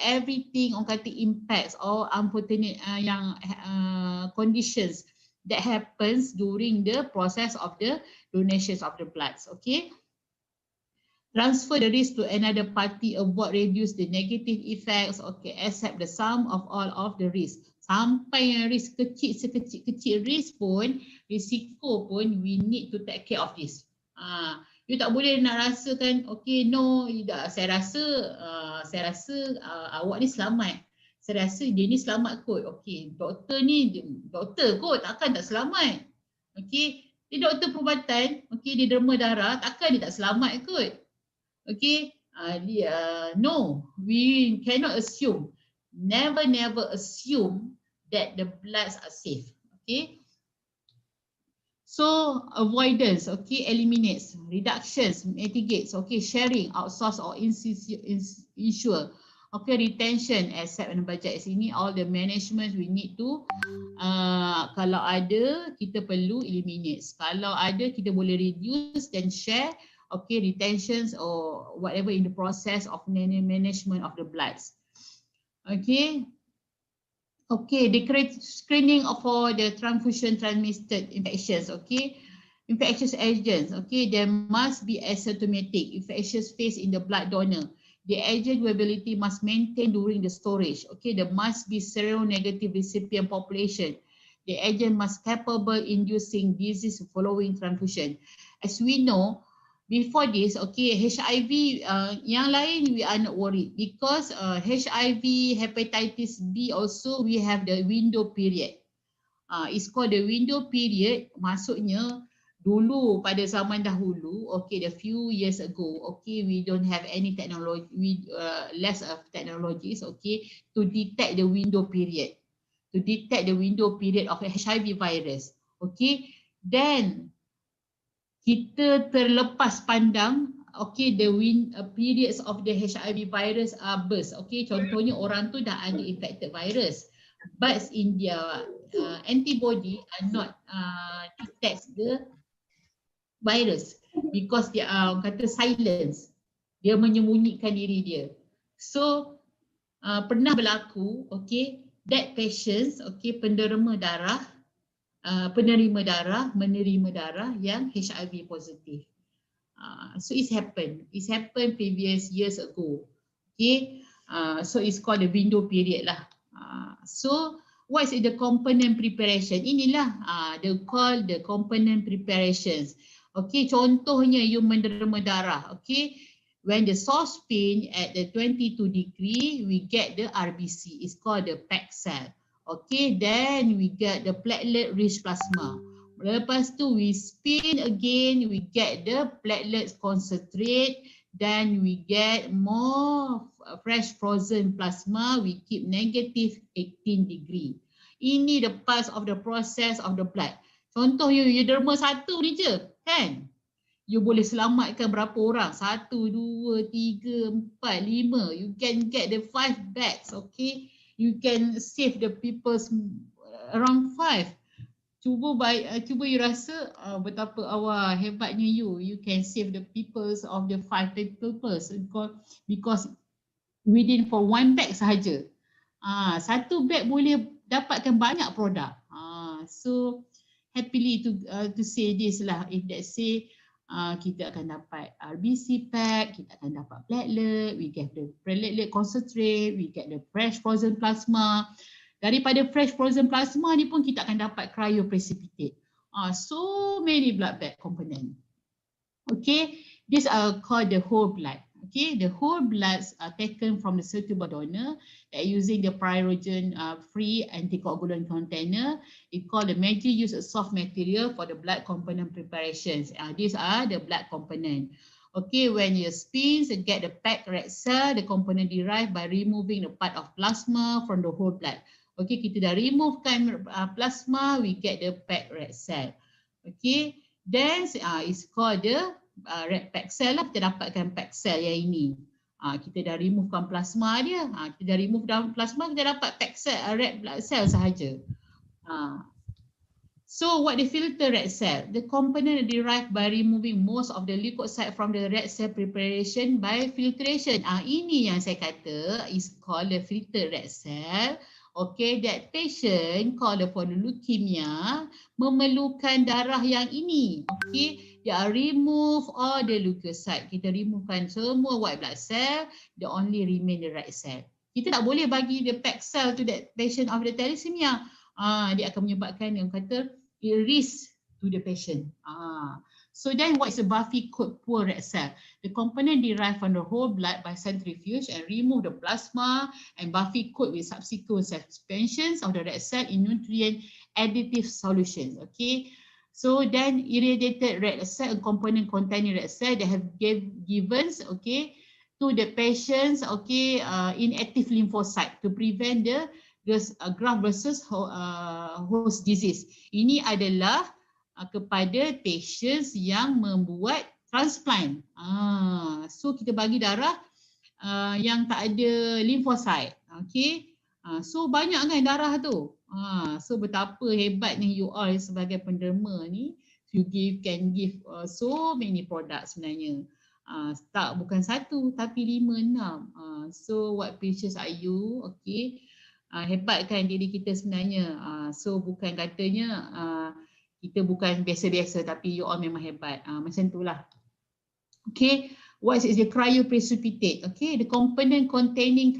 everything, orang kata impacts or unfortunate conditions that happens during the process of the donations of the bloods, okay. Transfer the risk to another party, avoid, reduce the negative effects, okay, accept the sum of all of the risk. Sampai yang risk kecil, sekecil-kecil risk pun, risiko pun, we need to take care of this. You tak boleh nak rasakan, okay, no, saya rasa awak ni selamat. Saya rasa dia ni selamat kot. Okay, doktor kot, takkan tak selamat. Okay, dia doktor perubatan, okay, dia derma darah, takkan dia tak selamat kot. Okay, no, we cannot assume, never assume that the bloods are safe. Okay, So avoidance, okay, eliminates, reductions, mitigates, okay, sharing, outsource or insure, okay, retention, asset and budget. Sini all the management we need to kalau ada kita perlu eliminate. Kalau ada kita boleh reduce dan share, okay, retentions or whatever in the process of management of the bloods. Okay. Okay, the screening for the transfusion transmitted infections, okay. Infectious agents, okay, there must be asymptomatic infectious phase in the blood donor. The agent viability must maintain during the storage, okay. There must be seronegative recipient population. The agent must capable inducing disease following transfusion. As we know, before this, okay, HIV, yang lain we are not worried because HIV, hepatitis B also we have the window period. It's called the window period. Maksudnya dulu pada zaman dahulu, okay, the few years ago, okay, we don't have any technology, less of technologies, okay, to detect the window period, to detect the window period of HIV virus, okay. Then kita terlepas pandang, okay, the periods of the HIV virus are burst, okay. Contohnya orang tu dah ada infected virus, but in their antibody are not detect the virus because dia kata silence, dia menyembunyikan diri dia. So pernah berlaku, okay, that patients, okay, penerima darah menerima darah yang HIV positif. So it's happened previous years ago. Okay, so it's called the window period lah. So what is the component preparation? Inilah they call the component preparations. Okay, contohnya you menerima darah. Okay, when the saucepan at the 22 degree, we get the RBC. It's called the packed cell. Okay, then we get the platelet-rich plasma. Lepas tu we spin again, we get the platelets concentrate, then we get more fresh frozen plasma, we keep negative 18 degree. Ini the parts of the process of the blood. Contoh you derma satu ni je, kan? You boleh selamatkan berapa orang? 1, 2, 3, 4, 5. You can get the 5 bags, okay? You can save the people's around 5. Cuba you rasa betapa hebatnya you can save the peoples of the 5 peoples because within for 1 bag sahaja. 1 bag boleh dapatkan banyak produk. So happily to say this lah, if let's say kita akan dapat RBC pack, kita akan dapat platelet, we get the platelet concentrate, we get the fresh frozen plasma. Daripada fresh frozen plasma ni pun kita akan dapat cryoprecipitate. So many blood bag component. Okay, these are called the whole blood. Okay, the whole bloods are taken from the suitable donor using the pyrogen free anticoagulant container. It called the major use of soft material for the blood component preparations. These are the blood component. Okay, when you spin, you get the packed red cell, the component derived by removing the part of plasma from the whole blood. Okay, kita dah removekan plasma, we get the packed red cell. Okay, then it's called the red packed cell lah, kita dapatkan packed cell yang ini. Kita dah removekan plasma dia, kita dah remove dalam plasma, kita dapat packed cell, red blood cell sahaja. So what the filter red cell? The component derived by removing most of the leukocyte from the red cell preparation by filtration. Ini yang saya kata is called the filter red cell. Okay, that patient called for leukemia memerlukan darah yang ini. Okay, dia remove all the leukocyte. Kita removekan semua white blood cell, they only remain the red cell. Kita tak boleh bagi the packed cell to that patient of the thalassemia. Dia akan menyebabkan yang kata risk to the patient. So then what is a Buffy coat poor red cell? The component derived from the whole blood by centrifuge and remove the plasma and Buffy coat with subsequent suspensions of the red cell in nutrient additive solutions. Okay, so then irradiated red cell and component containing red cell that have given okay to the patients okay inactive lymphocyte to prevent the graft versus host disease. Ini adalah kepada patients yang membuat transplant. So kita bagi darah yang tak ada lymphocyte. Okay. So banyak kan darah tu. So betapa hebatnya you all sebagai penderma ni. You can give so many products sebenarnya. Tak bukan satu tapi 5, 6. So what patients are you? Okay. Hebatkan diri kita sebenarnya. So bukan katanya kita bukan biasa-biasa tapi you all memang hebat. Macam itulah. Okay, what is the cryoprecipitate? Okay, the component containing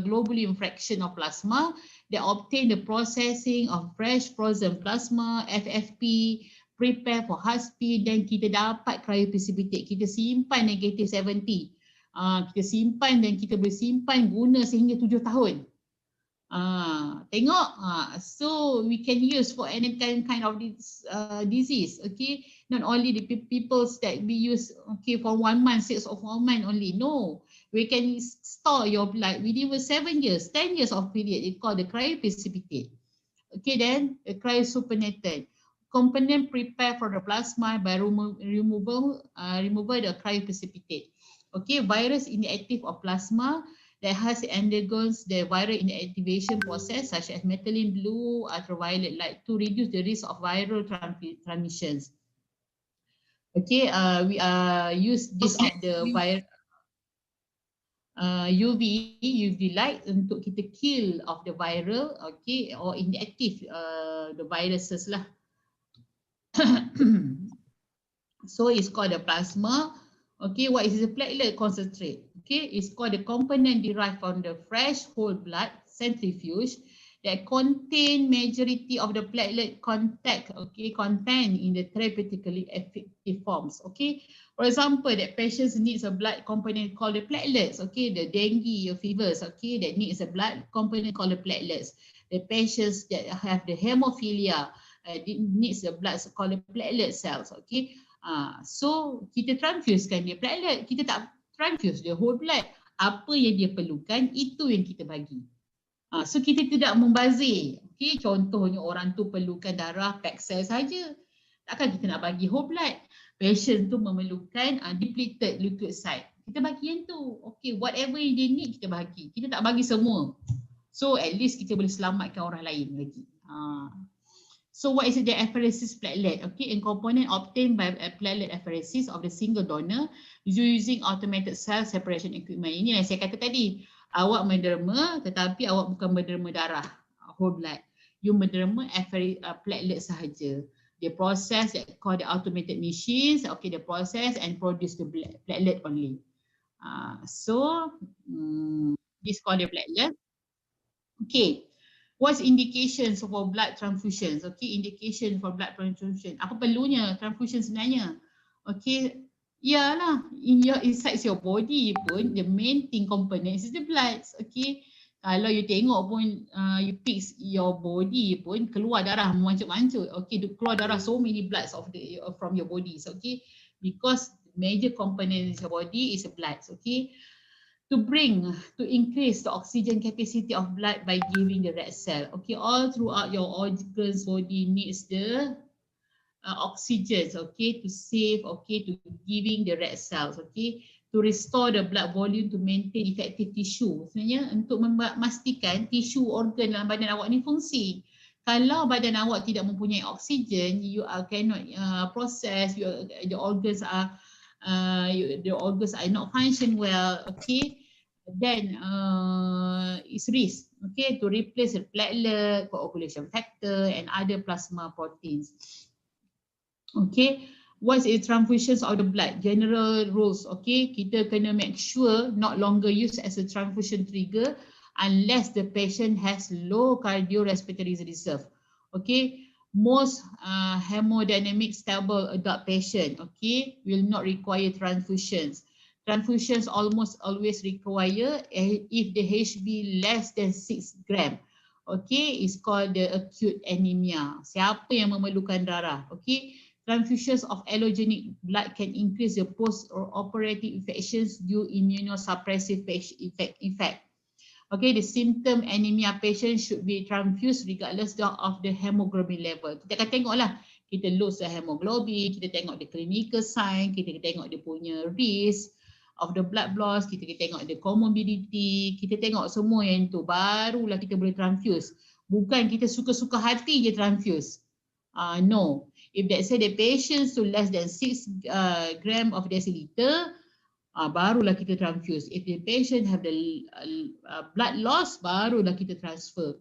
globulin fraction of plasma that obtain the processing of fresh frozen plasma, FFP, prepare for HASP, dan kita dapat cryoprecipitate. Kita simpan negative 70. Kita simpan dan kita boleh simpan guna sehingga 7 tahun. Tengok, so we can use for any kind of this, disease. Okay, not only the people that we use, okay, for 1 month, 6 of 1 month only. No, we can store your blood within 7 years, 10 years of period. It's called the cryoprecipitate. Okay, then the cryosupernatant component prepare for the plasma by removal the cryoprecipitate. Okay, virus inactive of plasma that has undergone the viral inactivation process such as methylene blue, ultraviolet light to reduce the risk of viral transmissions. Okay, we use this at the UV light untuk kita kill of the viral, okay, or inactive the viruses lah. So it's called the plasma. Okay, what is the platelet concentrate? Okay, it's called the component derived from the fresh whole blood centrifuge that contain majority of the platelet content in the therapeutically effective forms. Okay, for example, that patients needs a blood component called the platelets. Okay, the dengue fevers. Okay, that needs a blood component called the platelets. The patients that have the hemophilia needs the blood called the platelet cells. Okay. So kita transfusekan dia platelet, kita tak transfuse dia whole blood. Apa yang dia perlukan itu yang kita bagi. So kita tidak membazir. Okay, contohnya orang tu perlukan darah pack cell saja. Takkan kita nak bagi whole blood. Patient tu memerlukan depleted leukocyte. Kita bagi yang tu. Okay, whatever yang dia need kita bagi. Kita tak bagi semua. So at least kita boleh selamatkan orang lain lagi. So what is the apheresis platelet? Okay, a component obtained by a platelet apheresis of the single donor using automated cell separation equipment. Ini yang saya kata tadi. Awak menderma tetapi awak bukan menderma darah, whole blood. You menderma platelet sahaja. The process that called the automated machines. Okay, the process and produce the platelet only. This called the platelet. Okay. What's indications for blood transfusions? Okay, indication for blood transfusion. Apa perlunya transfusion sebenarnya? Okay, ialah inside your body pun the main thing component is the blood. Okay, kalau you tengok pun you pick your body pun keluar darah mancut-mancut. Okay, keluar darah so many bloods from your body. Okay, because major component in your body is the blood. Okay. To increase the oxygen capacity of blood by giving the red cell. Okay, all throughout your organs, body needs the oxygen, okay, to save, okay, to giving the red cells, okay, to restore the blood volume to maintain effective tissue. Sebenarnya untuk memastikan tisu organ dalam badan awak ni fungsi. Kalau badan awak tidak mempunyai oksigen, you cannot process, the organs are not function well, okay, then it's risk, okay, to replace the platelet, coagulation factor and other plasma proteins. Okay, what is transfusions of the blood? General rules, okay, kita kena make sure not longer used as a transfusion trigger unless the patient has low cardiorespiratory reserve. Okay, most hemodynamic stable adult patient, okay, will not require transfusions. Transfusions almost always require if the HB less than 6 gram. Okay, it's called the acute anemia. Siapa yang memerlukan darah? Okay, transfusions of allogenic blood can increase the post-operative infections due immunosuppressive effect. Okay, the symptom anemia patient should be transfused regardless of the hemoglobin level. Kita akan tengoklah Kita look the hemoglobin, kita tengok the clinical sign, kita tengok dia punya risk of the blood loss, kita tengok the comorbidity, kita tengok semua yang tu, barulah kita boleh transfuse. Bukan kita suka-suka hati je transfuse. No. If let's say the patients to less than 6 gram of deciliter, barulah kita transfuse. If the patient have the blood loss, barulah kita transfer.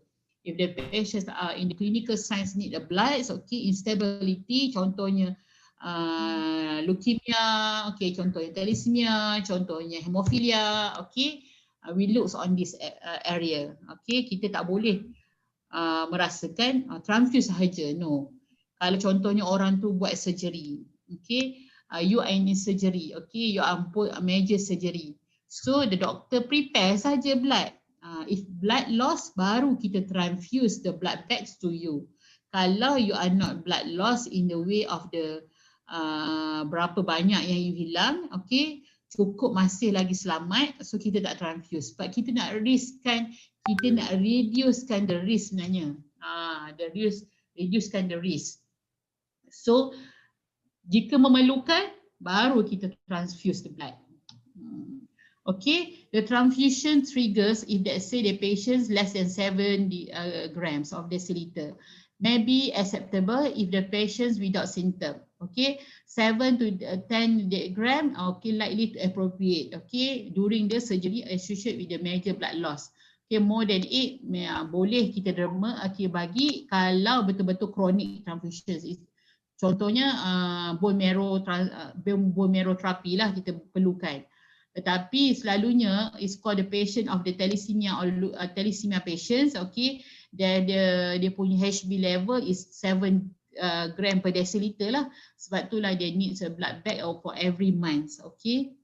If the patients are in the clinical signs need the blood, okay, instability, contohnya leukemia, okay, contohnya thalassemia, contohnya hemophilia, okay, we look on this area, okay, kita tak boleh merasakan transfuse sahaja, no. Kalau contohnya orang tu buat surgery, okay, you are in surgery, okay, you are put a major surgery, so the doctor prepare saja blood. If blood loss, baru kita transfuse the blood back to you. Kalau you are not blood loss in the way of the berapa banyak yang you hilang, okay, cukup masih lagi selamat, so kita tak transfuse. Sebab kita nak riskkan, kita nak reducekan the risk sebenarnya. Reducekan the risk. So jika memerlukan, baru kita transfuse the blood. Okay, the transfusion triggers if let's say the patients less than 7 grams of deciliter. May be acceptable if the patients without symptom. Okay, 7 to 10 gram, okay, likely to appropriate. Okay, during the surgery associated with the major blood loss. Okay, more than 8 boleh kita derma, okay, bagi kalau betul-betul chronic transfusions. Contohnya bone marrow therapy lah kita perlukan. Tetapi selalunya is called the patient of the thalassemia or thalassemia patients, okay, dia punya HB level is 7 gram per deciliter lah. Sebab itulah dia needs a blood bag for every month, okay.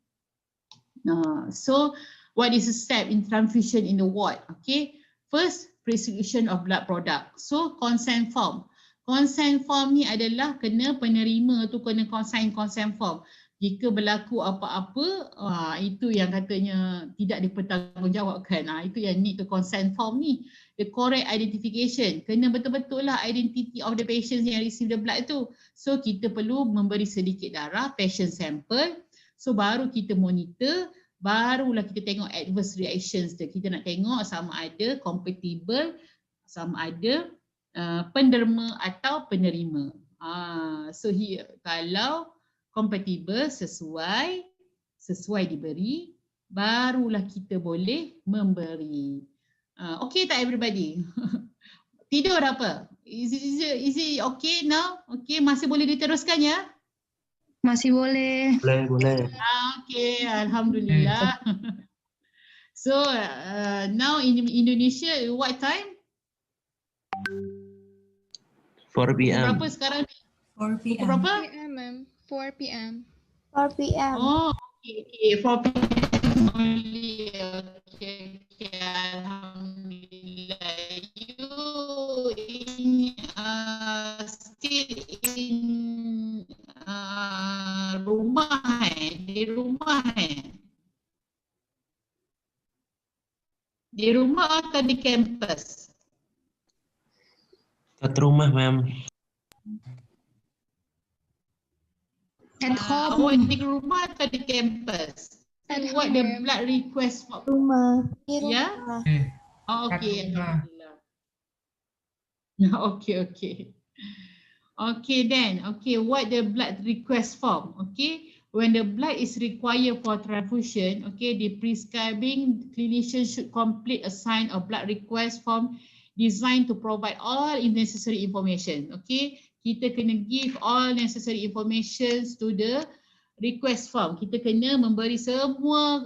So what is the step in transfusion in the ward? Okay, first prescription of blood product. So consent form. Consent form ni adalah kena penerima tu kena sign consent form. Jika berlaku apa-apa, itu yang katanya tidak dipertanggungjawabkan. Itu yang need to consent form ni. The correct identification. Kena betul-betul lah identity of the patients yang receive the blood tu. So kita perlu memberi sedikit darah, patient sample. So baru kita monitor, barulah kita tengok adverse reactions tu. Kita nak tengok sama ada compatible, sama ada penderma atau penerima. So here, kalau compatible, sesuai diberi, barulah kita boleh memberi. Okay tak everybody? Tidur apa? Is it okay now? Okay, masih boleh diteruskan ya?
Masih boleh.
Boleh.
Okay, alhamdulillah. So now in Indonesia, what time?
4 PM.
Berapa sekarang?
4 p.m.
Berapa?
4 p.m. ma'am. 4 p.m.
4 p.m.
Oh, okay, 4 p.m. only. Okay, alhamdulillah. You still in rumah di rumah Di rumah atau di kampus?
Kat rumah, ma'am.
At home.
Awak di rumah atau di kampus?
At
What
home,
the
ma'am.
blood request for?
Rumah. Di
Ya?
rumah.
Oh, okay,
Rumah.
alhamdulillah. Okay. Okay then, okay, what the blood request form? Okay, when the blood is required for transfusion, okay, the prescribing clinician should complete a sign of blood request form designed to provide all necessary information. Okay, kita kena give all necessary information to the request form. Kita kena memberi semua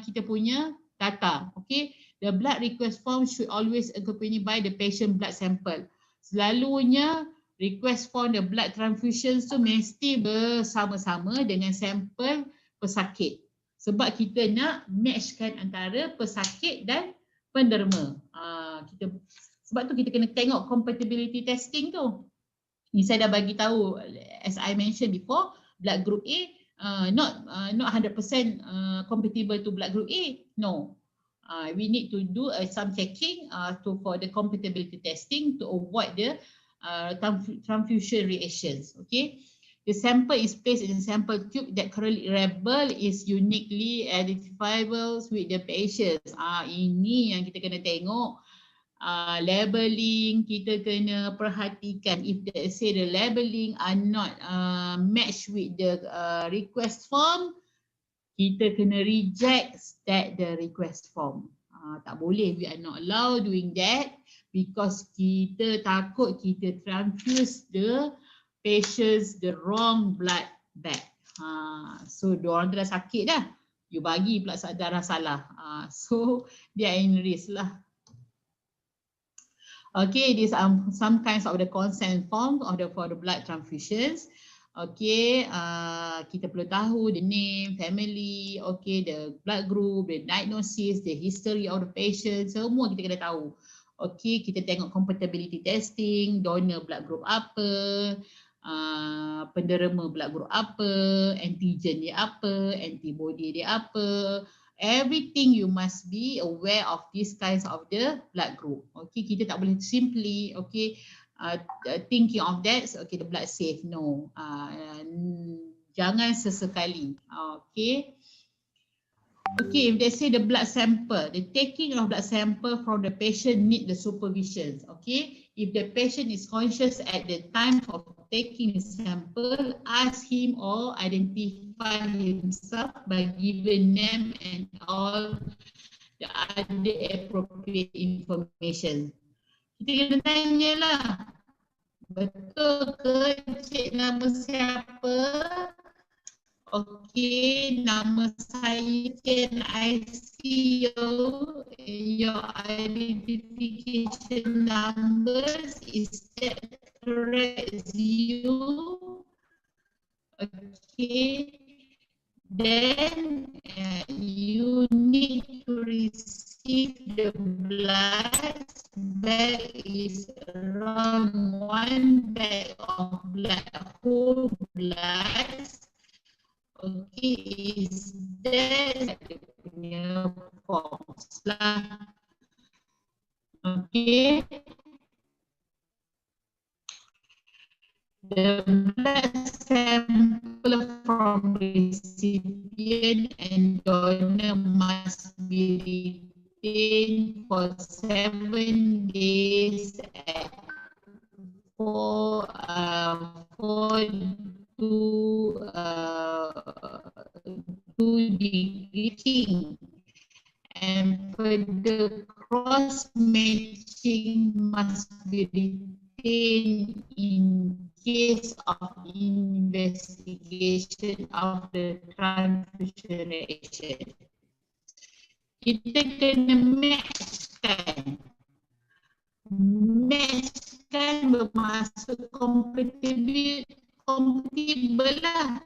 kita punya data. Okay, the blood request form should always accompanied by the patient blood sample. Selalunya request for the blood transfusion tu mesti bersama-sama dengan sampel pesakit. Sebab kita nak matchkan antara pesakit dan penderma. Sebab tu kita kena tengok compatibility testing tu. Ni saya dah bagi tahu, as I mentioned before, blood group A not 100% compatible to blood group A. No. We need to do some checking for the compatibility testing to avoid the transfusion reactions. Okay, the sample is placed in a sample tube that correlate label is uniquely identifiable with the patients. Ini yang kita kena tengok. Labeling kita kena perhatikan. If they say the labeling are not matched with the request form, kita kena reject the request form. Tak boleh, we are not allowed doing that because kita takut kita transfuse the patients the wrong blood bag. So diorang tu dah sakit dah, you bagi pula darah salah. So they are in risk lah. Okay, these are some kinds of the consent forms for the blood transfusions. Okay, kita perlu tahu the name, family, okay, the blood group, the diagnosis, the history of the patient, semua kita kena tahu. Okay, kita tengok compatibility testing, donor blood group apa, penderma blood group apa, antigen dia apa, antibody dia apa. Everything you must be aware of these kinds of the blood group. Okay, kita tak boleh simply thinking of that. Okay, the blood safe. No, jangan sesekali. Okay. Okay, if they say the blood sample, the taking of blood sample from the patient need the supervision. Okay, if the patient is conscious at the time of taking the sample, ask him or identify himself by giving name and all the other appropriate information. Kita kena tanya lah, betul ke cik nama siapa? Okay, nama saya, can I see your identification numbers? Is that correct? Is you? Okay, then you need to receive the blood bag is around 1 bag of blood, whole blood. Okay, is that punya forms lah. Okay. The blood sample from recipient and donor must be retained for 7 days at 4 degree, and further cross matching must be retained in case of investigation of the transfusion reaction. Kita kena matchkan bermaksud compatible lah,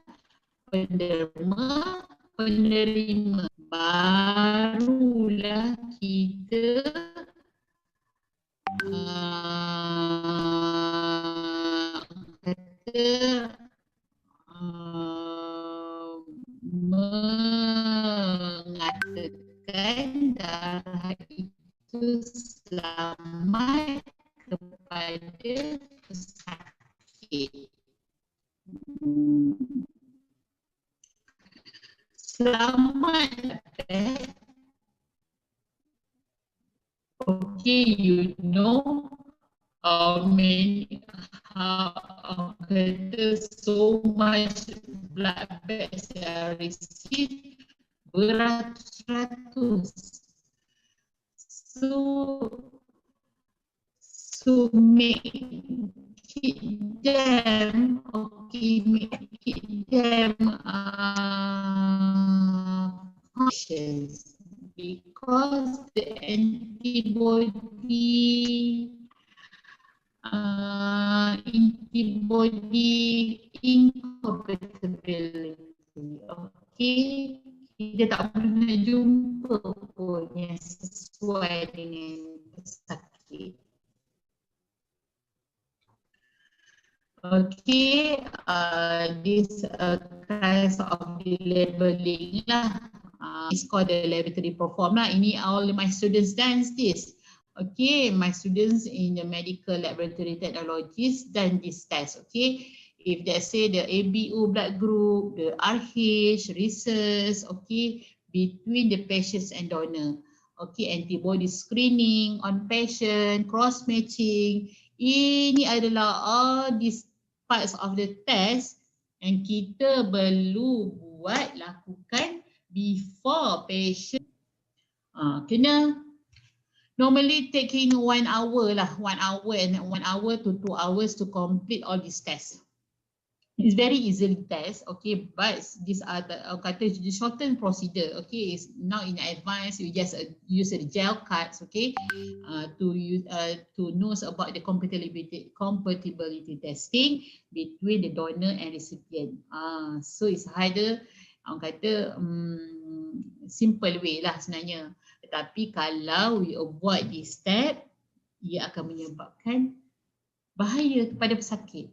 penerima, barulah kita mengatakan darah itu selamat kepada pesakit. Selamat. Okay, you know so much blood bags are received, beratus-ratus. So make them, okay, make them cautious, because the antibody incompatibility. Okay, kita tak pernah jumpa pun yang sesuai dengan pesakit. Okay, this kinds of the labeling lah. It's called the laboratory perform lah. Ini all my students done this. Okay, my students in the medical laboratory technologies done this test. Okay, if they say the ABO blood group, the RH, rhesus, okay, between the patients and donor. Okay, antibody screening on patient, cross matching. Ini adalah all these parts of the test yang kita perlu lakukan before patient. Kena normally taking 1 hour lah, 1 hour and 1 hour to 2 hours to complete all these tests. It's very easily test, okay, but these are the the shortened procedure, okay. It's now in advance, you just use the gel cards, okay, to know about the compatibility testing between the donor and recipient. So it's either simple way lah sebenarnya. Tetapi kalau we avoid this step, ia akan menyebabkan bahaya kepada pesakit.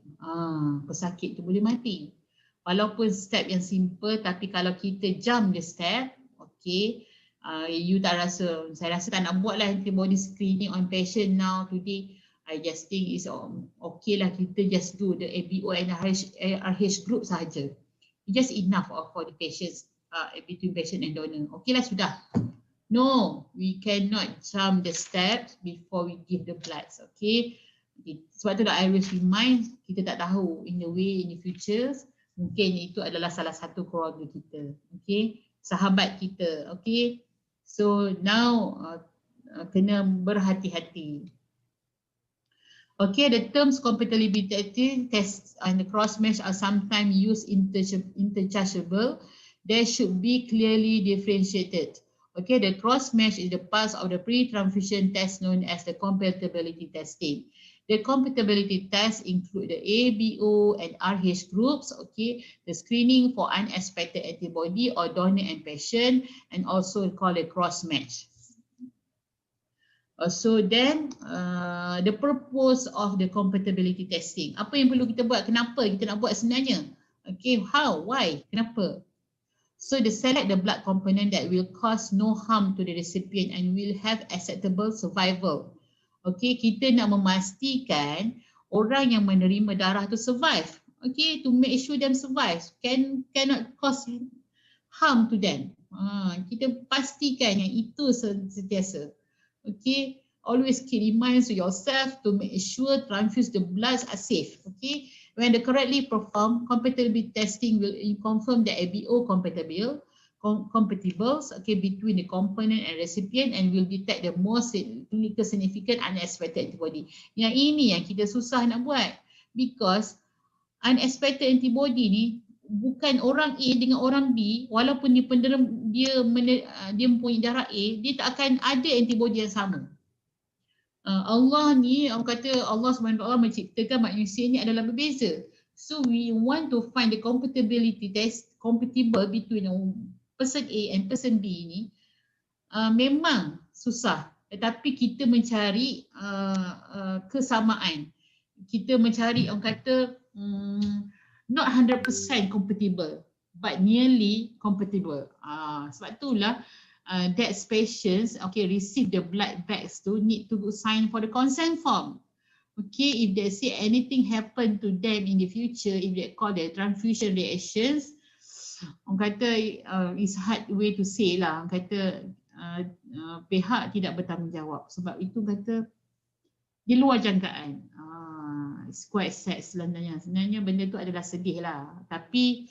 Pesakit tu boleh mati. Walaupun step yang simple, tapi kalau kita jump the step, okay, you tak rasa, saya rasa tak nak buat lah antibody screening on patient now today. I just think it's okay lah, kita just do the ABO and RH group sahaja. It's just enough for the patients, between patient and donor. Okay lah, sudah. No, we cannot jump the steps before we give the bloods, okay. Sebab tu I always remind, kita tak tahu in the way in the future, mungkin itu adalah salah satu keluarga kita, okay, sahabat kita, okay. So now kena berhati-hati. Okay, the terms compatibility test and the cross match are sometimes used interchangeable. They should be clearly differentiated. Okay, the cross match is the part of the pre-transfusion test known as the compatibility testing. The compatibility tests include the ABO and RH groups, okay, the screening for unexpected antibody or donor and patient, and also called a cross match. So then, the purpose of the compatibility testing. Apa yang perlu kita buat? Kenapa kita nak buat sebenarnya? Okay, how? Why? Kenapa? So they select the blood component that will cause no harm to the recipient and will have acceptable survival. Okay, kita nak memastikan orang yang menerima darah tu survive. Okay, to make sure them survive, cannot cause harm to them. Kita pastikan yang itu sentiasa. Okay, always keep reminds to yourself to make sure transfuse the bloods are safe. Okay, when the correctly performed compatibility testing will confirm the ABO compatibles, okay, between the component and recipient and will detect the most clinical significant unexpected antibody. Yang ini yang kita susah nak buat, because unexpected antibody ni bukan orang A dengan orang B, walaupun dia mempunyai darah A, dia tak akan ada antibody yang sama. Allah ni, orang kata Allah SWT menciptakan manusia ni adalah berbeza. So we want to find the compatibility test compatible between person A and person B ni, memang susah. Tetapi kita mencari kesamaan. Kita mencari, orang kata, not 100% compatible, but nearly compatible. Sebab itulah that patients, okay, receive the blood bags to need to sign for the consent form. Okay, if they see anything happen to them in the future, if they call the transfusion reactions, orang kata it's hard way to say lah. Orang kata pihak tidak bertanggungjawab. Sebab itu kata di luar jangkaan. It's quite sad sebenarnya. Sebenarnya benda tu adalah sedih lah. Tapi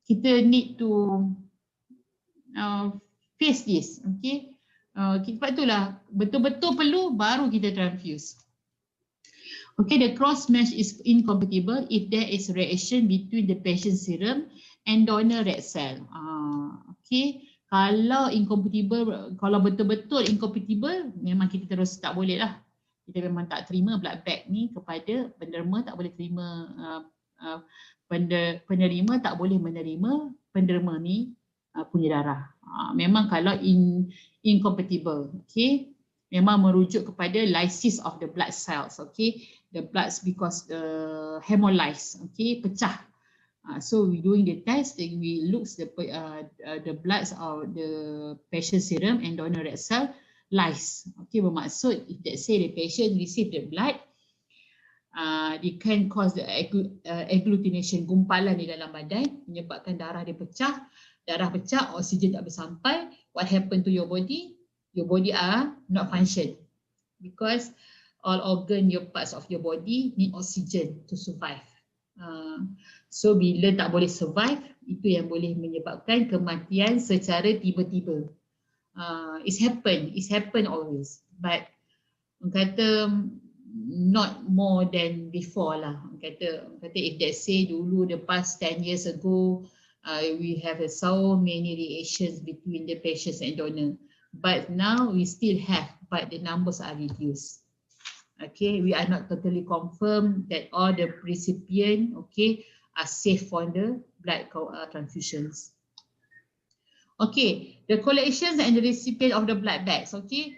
kita need to face this. Okay. Sebab itulah betul-betul perlu baru kita transfuse. Okay, the cross match is incompatible if there is reaction between the patient serum and donor red cell. Okay, kalau incompatible, kalau betul-betul incompatible, memang kita terus tak boleh lah. Kita memang tak terima blood bag ni kepada penerima, tak boleh terima, penerima tak boleh menerima penerima ni punya darah. Memang kalau incompatible, okay, memang merujuk kepada lysis of the blood cells, okay, the bloods because the hemolyze, okay, pecah. So we doing the test, we look the bloods of the patient serum and donor red cell lies. Okay, bermaksud if let's say the patient receive the blood, they can cause the agglutination, gumpalan di dalam badan, menyebabkan darah dia pecah. Darah pecah, oksigen tak bersampai. What happen to your body? Your body are not function because all organ, your parts of your body need oxygen to survive. So bila tak boleh survive, itu yang boleh menyebabkan kematian secara tiba-tiba. It's happen always, but kata not more than before lah. Kata if they say dulu the past 10 years ago, we have so many reactions between the patients and donor, but now we still have, but the numbers are reduced. Okay, we are not totally confirmed that all the recipient, okay, are safe for the blood transfusions. Okay, the collections and the recipient of the blood bags. Okay,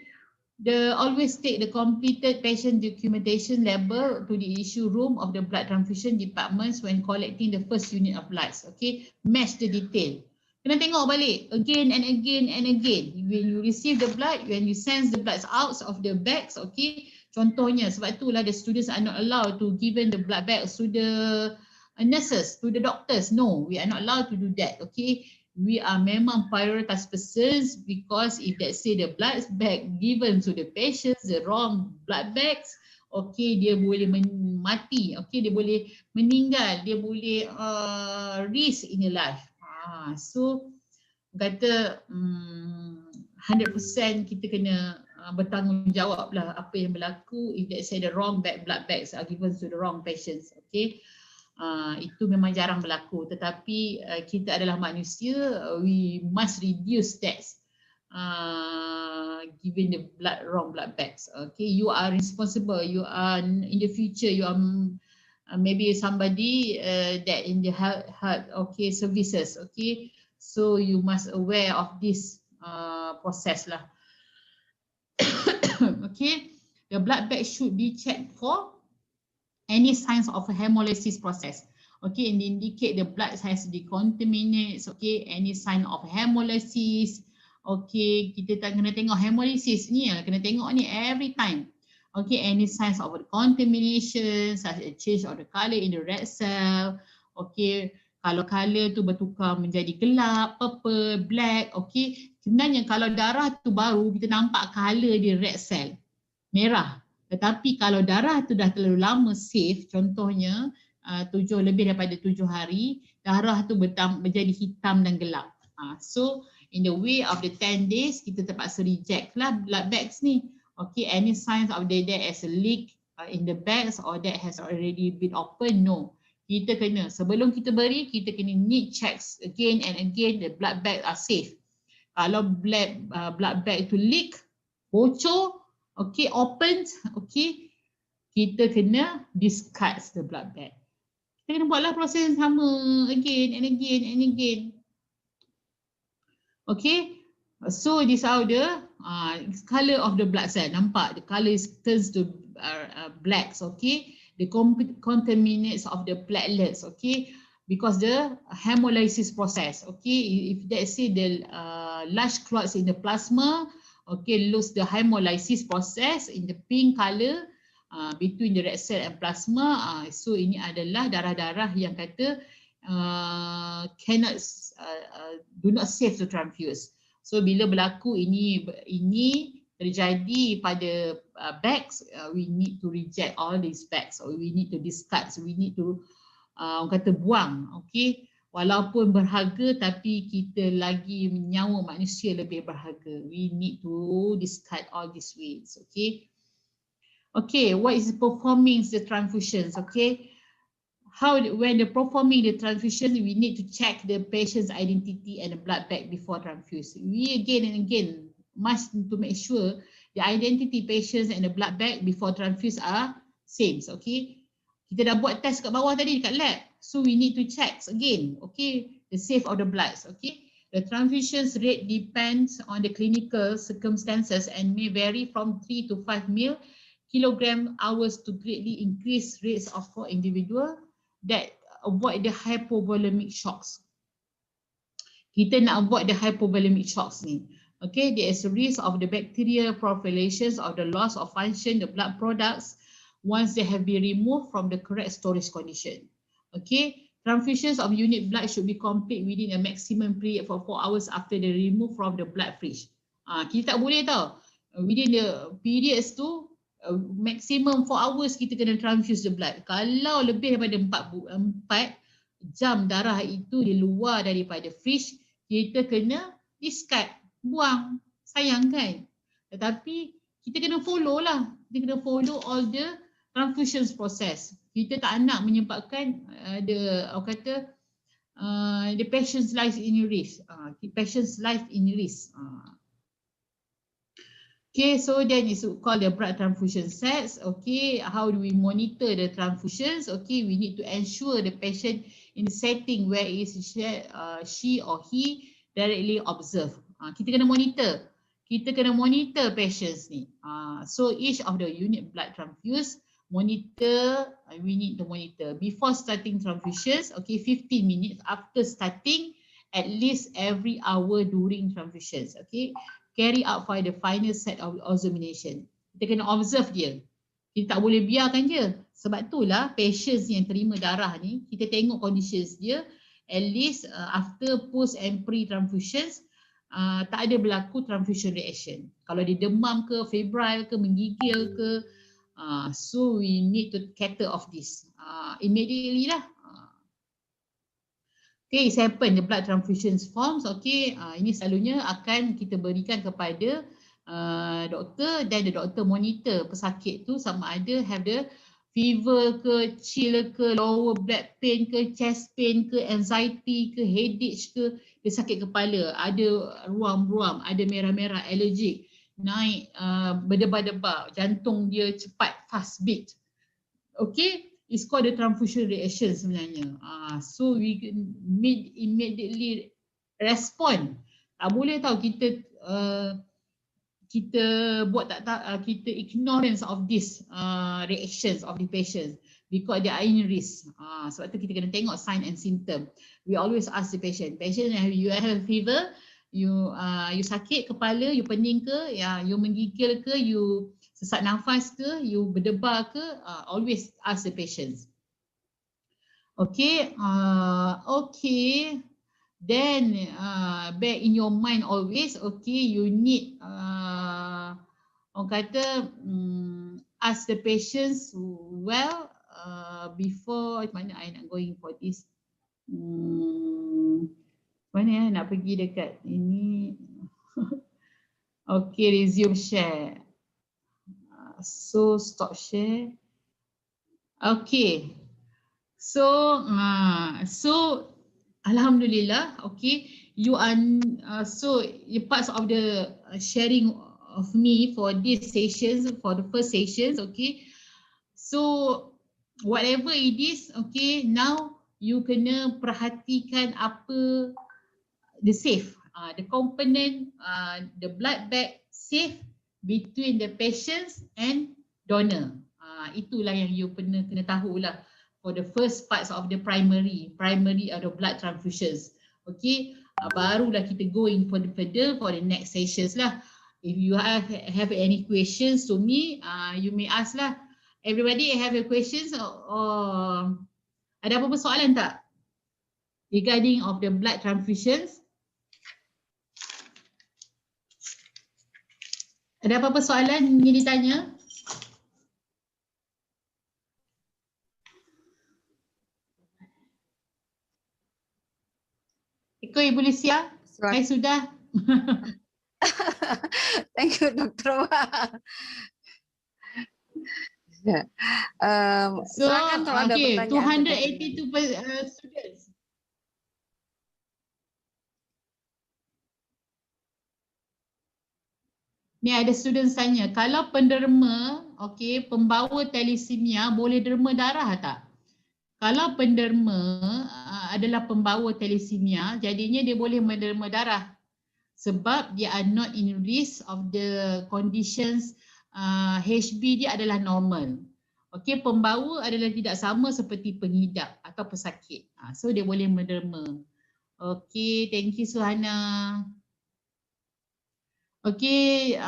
always take the completed patient documentation label to the issue room of the blood transfusion departments when collecting the first unit of bloods. Okay, match the detail. Kena tengok balik again and again and again. When you receive the blood, when you send the bloods out of the bags, okay. Contohnya, sebab itulah the students are not allowed to given the blood bags to the nurses, to the doctors. No, we are not allowed to do that. Okay. We are memang prioritize persons because if let's say the blood bag given to the patients, the wrong blood bags, okay, dia boleh mati, okay, dia boleh meninggal, dia boleh risk in your life. So kata 100% kita kena bertanggungjawab lah apa yang berlaku if let's say the wrong blood bags are given to the wrong patients. Okay. Itu memang jarang berlaku, tetapi kita adalah manusia, we must reduce that given the wrong blood bags. Okay, you are responsible, you are in the future, you are maybe somebody that in the health okay services. Okay, so you must aware of this process lah. Okay, the blood bag should be checked for any signs of a hemolysis process. Okay, and indicate the blood has decontaminated. Okay, any sign of hemolysis. Okay, kita kena tengok hemolysis ni, kena tengok ni every time. Okay, any signs of contamination, such as change of the color in the red cell. Okay, kalau color tu bertukar menjadi gelap, purple, black. Okay, sebenarnya kalau darah tu baru, kita nampak color di red cell, merah. Tetapi kalau darah tu dah terlalu lama safe, contohnya lebih daripada 7 hari, darah tu menjadi hitam dan gelap. So in the way of the 10 days, kita terpaksa reject lah blood bags ni. Okay, any signs of there as a leak in the bags or that has already been open, no. Kita kena, sebelum kita beri, kita kena need checks again and again the blood bag are safe. Kalau blood bag tu leak, bocor, okay, opened, okay, kita kena discard the blood bag. Kita kena buatlah proses yang sama again and again and again. Okay, so this are the color of the blood cell. Nampak the color turns to blacks. Okay, the contaminates of the platelets. Okay, because the hemolysis process. Okay, if let's say the large clots in the plasma, okay, lose the hemolysis process in the pink color between the red cell and plasma. So ini adalah darah-darah yang kata do not safe to transfuse. So bila berlaku ini terjadi pada bags, we need to reject all these bags, or we need to discard. So we need to kata buang. Okay. Walaupun berharga, tapi kita lagi nyawa manusia lebih berharga. We need to discard all these ways. Okay. Okay, what is performing the transfusions? Okay. When performing the transfusion, we need to check the patient's identity and the blood bag before transfuse. We again and again must to make sure the identity patients and the blood bag before transfuse are same. Okay. Kita dah buat test kat bawah tadi dekat lab. So we need to check again, okay, the safe of the bloods, okay. The transfusions rate depends on the clinical circumstances and may vary from 3 to 5 kilogram hours to greatly increase rates of for individual that avoid the hypovolemic shocks. Kita nak avoid the hypovolemic shocks ni. Okay, there is a risk of the bacterial proliferations of the loss of function, the blood products, once they have been removed from the correct storage condition. Okay, transfusions of unit blood should be complete within a maximum period for 4 hours after the remove from the blood fridge. Kita tak boleh tau, within the periods tu, maximum 4 hours kita kena transfuse the blood. Kalau lebih daripada 4 jam darah itu di luar daripada fridge, kita kena discard, buang, sayang kan. Tetapi kita kena follow lah, kita kena follow all the transfusion process. Kita tak nak menyebabkan the patient's life in risk. Patient's life in risk. Okay, so then it's called the blood transfusion sets. Okay, how do we monitor the transfusions? Okay, we need to ensure the patient in the setting where is she or he directly observe. Kita kena monitor. Kita kena monitor patients ni. So each of the unit blood transfused, monitor, we need to monitor. Before starting transfusions, okay, 15 minutes after starting, at least every hour during transfusions, okay. Carry out for the final set of examination. Kita kena observe dia. Kita tak boleh biarkan dia. Sebab itulah patients yang terima darah ni, kita tengok conditions dia, at least after post and pre-transfusions, tak ada berlaku transfusion reaction. Kalau dia demam ke, febrile ke, menggigil ke, so we need to cater of this immediately lah. Okay, it's happen the blood transfusions forms. Okay, ini selalunya akan kita berikan kepada doktor, dan the doktor monitor pesakit tu sama ada have the fever ke, chill ke, lower back pain ke, chest pain ke, anxiety ke, headache ke, dia sakit kepala, ada ruam-ruam, ada merah-merah, allergic, naik berdebar-debar, jantung dia cepat, fast beat. Okay, it's called the transfusion reaction sebenarnya. So we need immediately respond. Tak boleh tahu kita buat kita ignorance of this reactions of the patients because they are in risk. Sebab tu kita kena tengok sign and symptom. We always ask the patient, you have fever, you sakit kepala, you pening ke, you menggigil ke, you sesak nafas ke, you berdebar ke, always ask the patients. Okay, okay. Then bear in your mind always, okay, you need orang kata ask the patients well before. Mana I nak going for this? Mana nak pergi dekat ini? Okay, resume share. So stop share. Okay. So alhamdulillah, okay, you are so parts of the sharing of me for these sessions, for the first sessions, okay. So whatever it is, okay, now you kena perhatikan apa the safe, the component, the blood bag safe between the patients and donor. Itulah yang you kena tahulah for the first parts of the primary of the blood transfusions. Okay, barulah kita going for the further for the next sessions lah. If you have any questions to me, you may ask lah. Everybody have a questions or ada apa-apa soalan tak regarding of the blood transfusions? Ada apa-apa soalan ingin ditanya? Iko, Ibu Lucia, saya sudah.
Thank you, Dr. Wah.
So,
silakan kalau ada pertanyaan.
282 students. Ni ada students tanya, kalau penderma, okay, pembawa thalassemia boleh derma darah tak? Kalau penderma adalah pembawa thalassemia, jadinya dia boleh menderma darah sebab dia are not in risk of the conditions, HB dia adalah normal. Okey, pembawa adalah tidak sama seperti pengidap atau pesakit. So dia boleh menderma. Okey, thank you Suhana. Okay,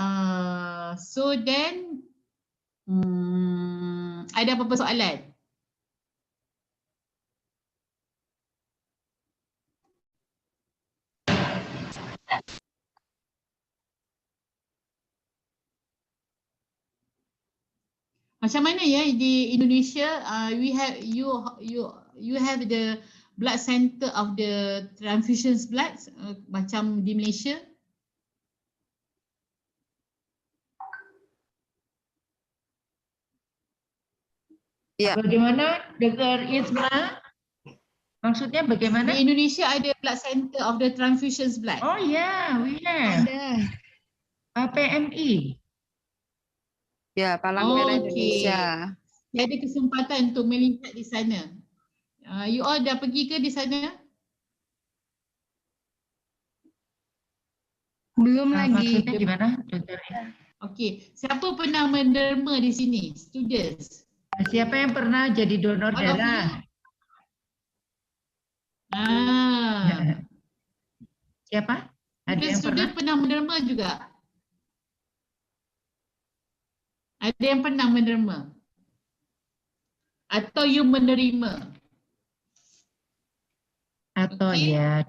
so then ada apa-apa soalan? Macam mana ya di Indonesia? We have you have the blood center of the transfusions blood macam di Malaysia?
Ya.
Bagaimana Dr. Isma? Maksudnya bagaimana?
Di Indonesia ada blood center of the transfusions blood.
Oh yeah, we have.
Ada.
PMI.
Ya, Palang Merah Indonesia.
Saya ada kesempatan untuk melihat di sana. You all dah pergi ke di sana?
Belum lagi.
Maksudnya gimana, Dr.
Okey, siapa pernah menderma di sini? Students.
Siapa yang pernah jadi donor
All of
darah? Siapa? Ada yang
Student
pernah?
pernah menderma juga? Ada yang pernah menderma? Atau you menerima?
Atau
Okey.
ya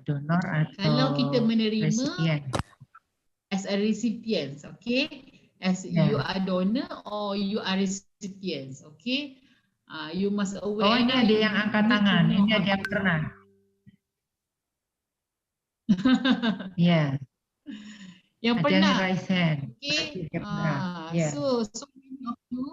donor atau
Kalau kita menerima
resipien.
as a recipient, okay? As you are donor or you are recipients, okay? You must aware.
Oh, ini ada yang angkat tangan. Ini ada yang pernah. Ya.
Yang
Ada
pernah.
yang raise hand.
Okay.
Berarti dia pernah. Ya.
So many of you.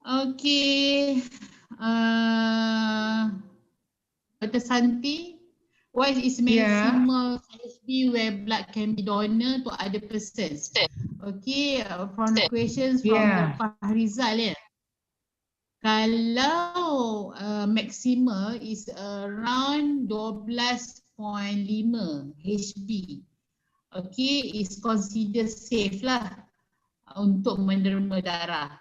Okay. Dr. Santi, what is maximal HB where blood can be donor to other persons? Okay, from the questions from the Fahrizal ya. Kalau maximal is around 12.5 HB. Okay, is considered safe lah untuk menderma darah.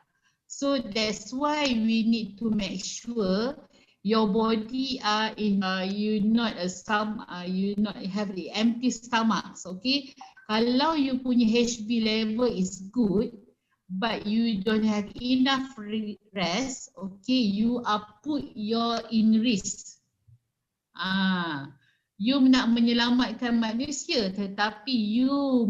So that's why we need to make sure your body you not have the empty stomachs, okay? Kalau you punya HB level is good, but you don't have enough rest, okay, you are put your in risk. You nak menyelamatkan manusia, tetapi you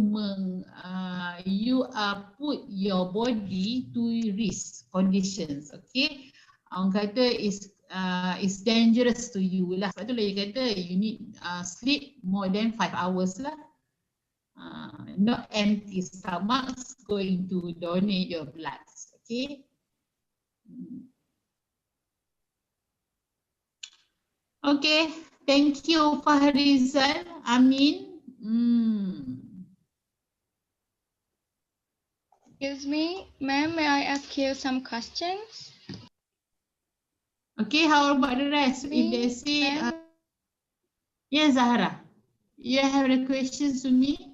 are put your body to risk conditions, okay? Orang kata is dangerous to you lah. Sebab tu dia kata you need sleep more than 5 hours lah. Not empty stomachs going to donate your blood, okay? Okay, thank you Fahrizal. Amin.
Excuse me, ma'am, may I ask you some questions?
Okay, how about the rest? If they say, yes, Zahra, you have any questions to me?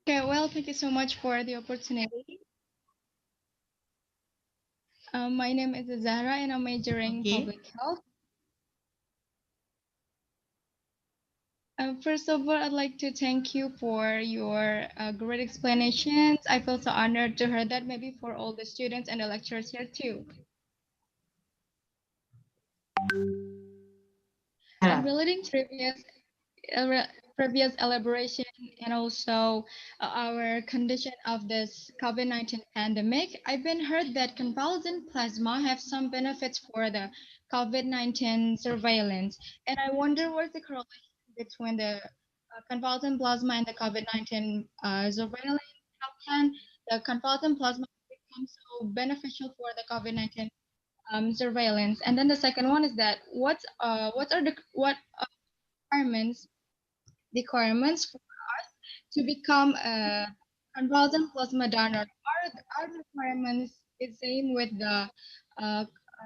Okay, well, thank you so much for the opportunity. My name is Zahra and I'm majoring public health. First of all, I'd like to thank you for your great explanations. I feel so honored to hear that, maybe for all the students and the lecturers here too. Relating to previous elaboration and also our condition of this COVID-19 pandemic, I've been heard that convalescent plasma have some benefits for the COVID-19 surveillance, and I wonder what's the correlation between the convalescent plasma and the COVID-19 surveillance. How can the convalescent plasma become so beneficial for the COVID-19 surveillance? And then the second one is that what requirements for us to become a convalescent plasma donor? Are the requirements the same with the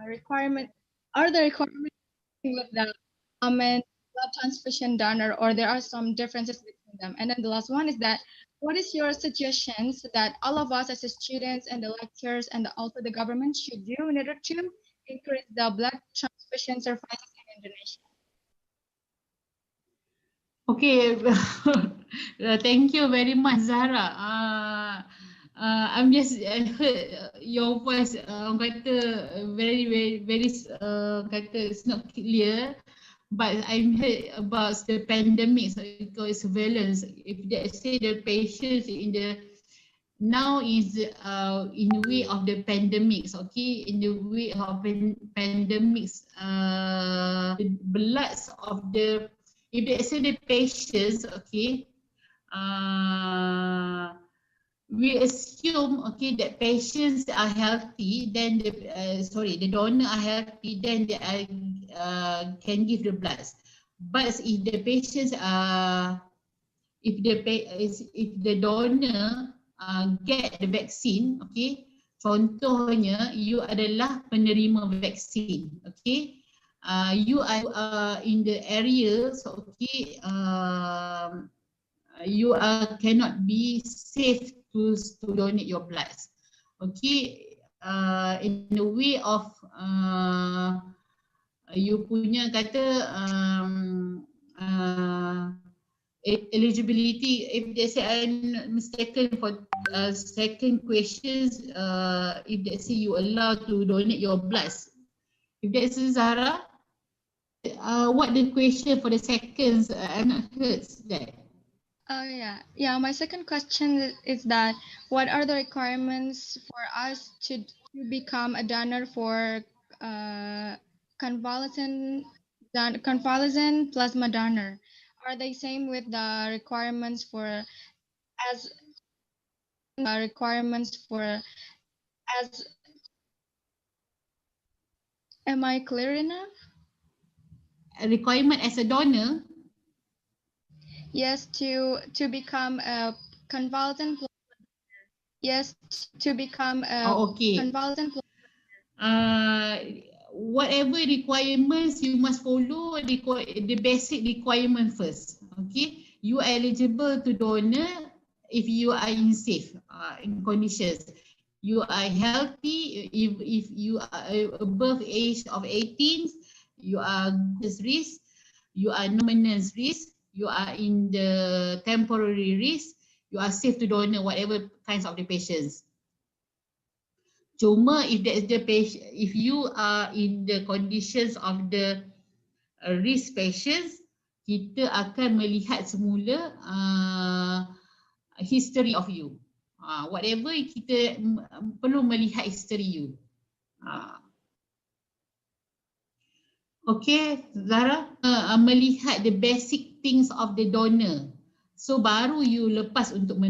requirement? Are the requirements with the blood transfusion donor, or there are some differences between them? And then the last one is that what is your suggestions that all of us as students and the lecturers and also the government should do in order to increase the blood transfusion services in Indonesia.
Okay, thank you very much, Zahra. I'm just heard your voice. Kata very kata it's not clear, but I heard about the pandemic because surveillance. If they say the patients in the now is in the way of the pandemics, okay, in the way of pandemics, the bloods of the, if they say the patients, okay, we assume, okay, that patients are healthy, then the the donor are healthy, then they can give the bloods. But if the patients are, if the donor get the vaccine, okay, contohnya you adalah penerima vaksin, okay, you are in the areas, okay, you cannot be safe to donate your blood, okay, in the way of you punya kata eligibility. If they say I'm not mistaken for second questions, if they say you allowed to donate your blood, if that's Zara, what the question for the seconds? I'm not heard that.
Yeah. My second question is that what are the requirements for us to become a donor for convalescent plasma donor? Are they same with the requirements for as am I clear enough?
A requirement as a donor?
Yes, to become a convalescent. Yes, to become a convalescent.
Whatever requirements you must follow the basic requirement first. Okay, you are eligible to donor if you are in safe in conditions. You are healthy. If you are above age of 18, you are risk. You are nominal risk. You are in the temporary risk. You are safe to donor whatever kinds of the patients. Cuma if the patient, if you are in the conditions of the risk patients, kita akan melihat semula history of you. Whatever kita perlu melihat history you. Okay, Zara, melihat the basic things of the donor. So baru you lepas untuk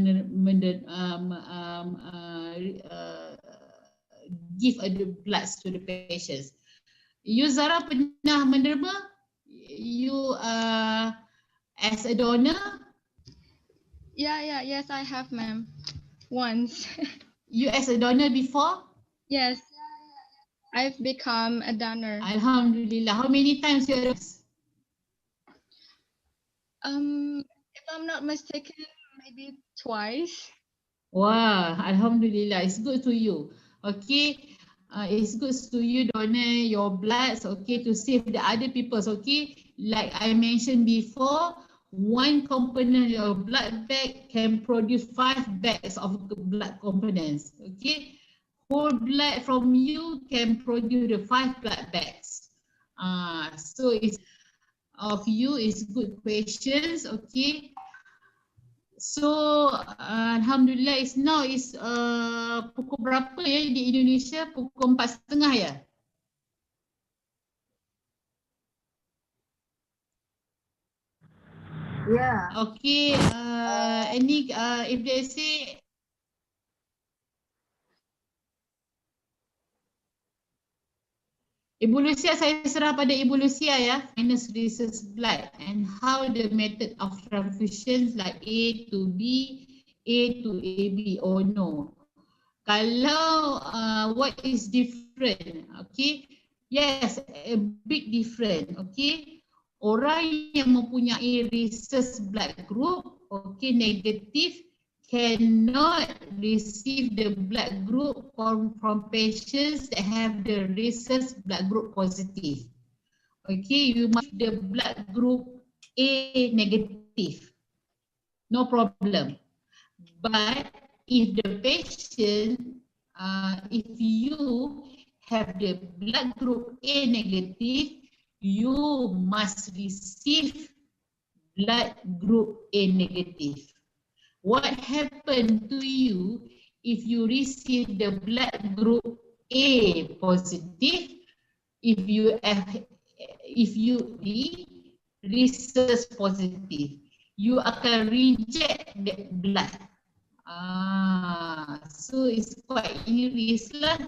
give the blood to the patients. You Zara pernah menerima? You as a donor?
Yes, I have, ma'am. Once.
You as a donor before?
Yes. I've become a donor.
Alhamdulillah. How many times you are?
If I'm not mistaken, maybe twice.
Wow, Alhamdulillah. It's good to you. Okay. It's good to you donate your blood, okay, to save the other people's, okay. Like I mentioned before, one component of blood bag can produce 5 bags of blood components, okay. Whole blood from you can produce the 5 blood bags. So it's of you is good questions, okay. So Alhamdulillah now is pukul berapa ya di Indonesia? Pukul 4:30 ya?
Yeah.
Okay, any if they say Ibu Lucia, saya serah pada Ibu Lucia ya. Minus research blood and how the method of transfusion like A to B, A to AB or no. Kalau what is different, okay? Yes, a big different, okay? Orang yang mempunyai research blood group, okay, negative, cannot receive the blood group from patients that have the research blood group positive. Okay, you must the blood group A negative. No problem. But if the patient, if you have the blood group A negative, you must receive blood group A negative. What happened to you if you receive the blood group A positive? If you be research positive, you akan reject the blood. So it's quite iris lah.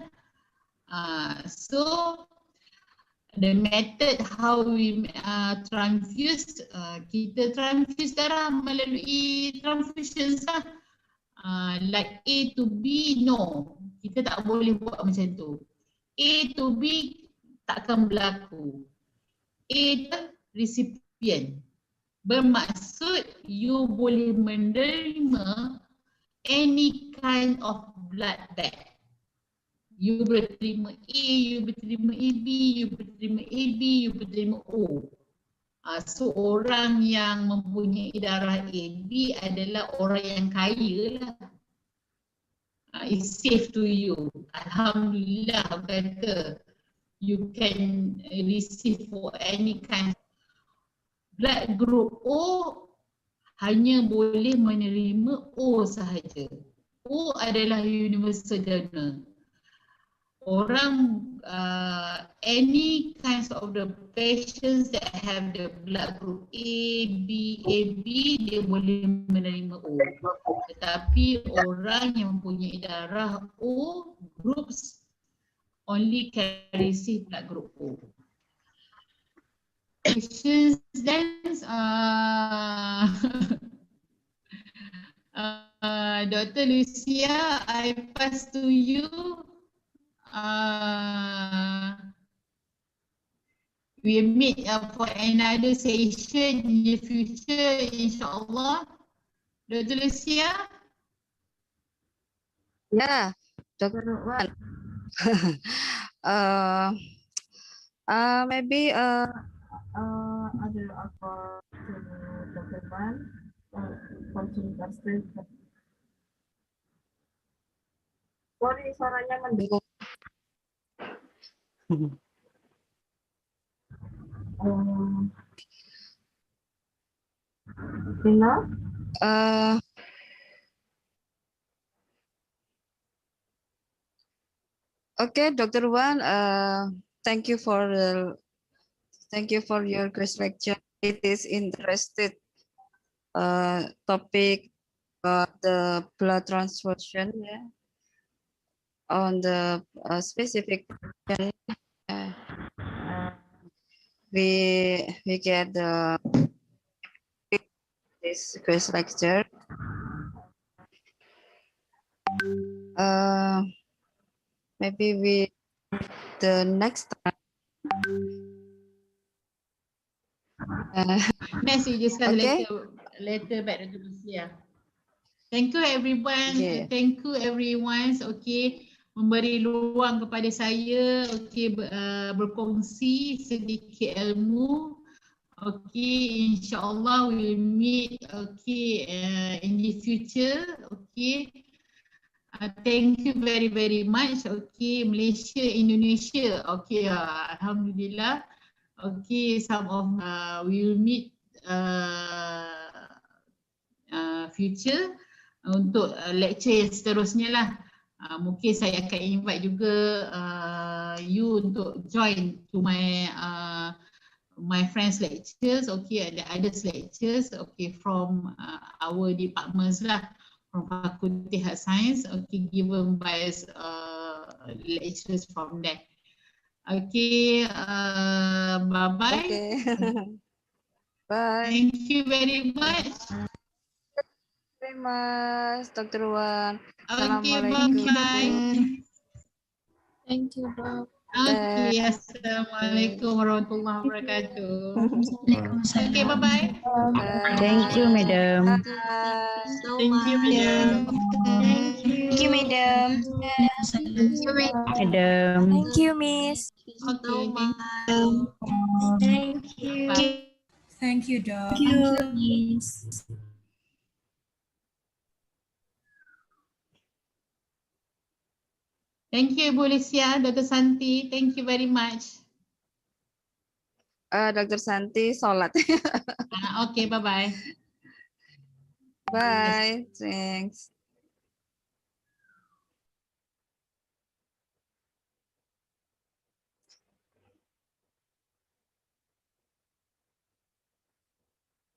So the method how we transfuse, kita transfuse darah melalui transfusion lah. Like A to B, no, kita tak boleh buat macam tu. A to B takkan berlaku. A tu recipient. Bermaksud you boleh menerima any kind of blood bank. You boleh terima A, you boleh terima AB, you boleh terima AB, you boleh terima O. So orang yang mempunyai darah AB adalah orang yang kaya lah. It's safe to you. Alhamdulillah kata you can receive for any kind. Blood group O hanya boleh menerima O sahaja. O adalah universal donor. Orang any kinds of the patients that have the blood group A, B, AB, dia boleh menerima O. Tetapi orang yang mempunyai darah O groups only can receive blood group O. Patients then Dr. Lucia, I pass to you. We'll meet for another session in the future, insyaAllah. Dr. Lucia?
Yeah, Dr. Wan. Maybe other offer to Dr. Wan konsultasi. Sorry, suaranya mendukung. Okay, Dr. Wan, thank you for your great lecture. It is interested topic the blood transfusion, yeah, on the specific we get this great lecture. Maybe we the next time.
Next, we discuss
Okay.
later back to Lucia. Thank you everyone.
Okay.
Thank you everyone. Okay, memberi ruang kepada saya. Okay, berkongsi sedikit ilmu. Okay, insyaAllah we'll meet. Okay, in the future. Okay. Thank you very very much. Okay, Malaysia, Indonesia. Okay, alhamdulillah. Okay, some of we'll meet future untuk lecture yang seterusnya lah. Mungkin saya akan invite juga you untuk join to my my friends lectures. Okay, ada others lectures. Okay, from our departments lah. From Faculty Health Science, okay, given by lecturers from there. Okay, bye-bye.
Okay. Bye.
Thank you very much.
Very much, Dr. Wan.
Okay,
Assalamualaikum.
bye-bye.
Thank you, Bob.
Okay, Assalamualaikum warahmatullahi wabarakatuh.
Waalaikumsalam.
Okay, bye-bye.
Thank you, madam.
Bye.
Thank you, madam.
Thank you.
Thank you, Madam.
Madam.
Thank you, Miss.
Okay,
Thank you.
bye.
Thank you, Doc.
Thank you, Miss.
Thank you, Ibu Lysia, Dr. Santi. Thank you very much.
Dr. Santi, sholat.
Okay, bye-bye.
Bye. Thanks.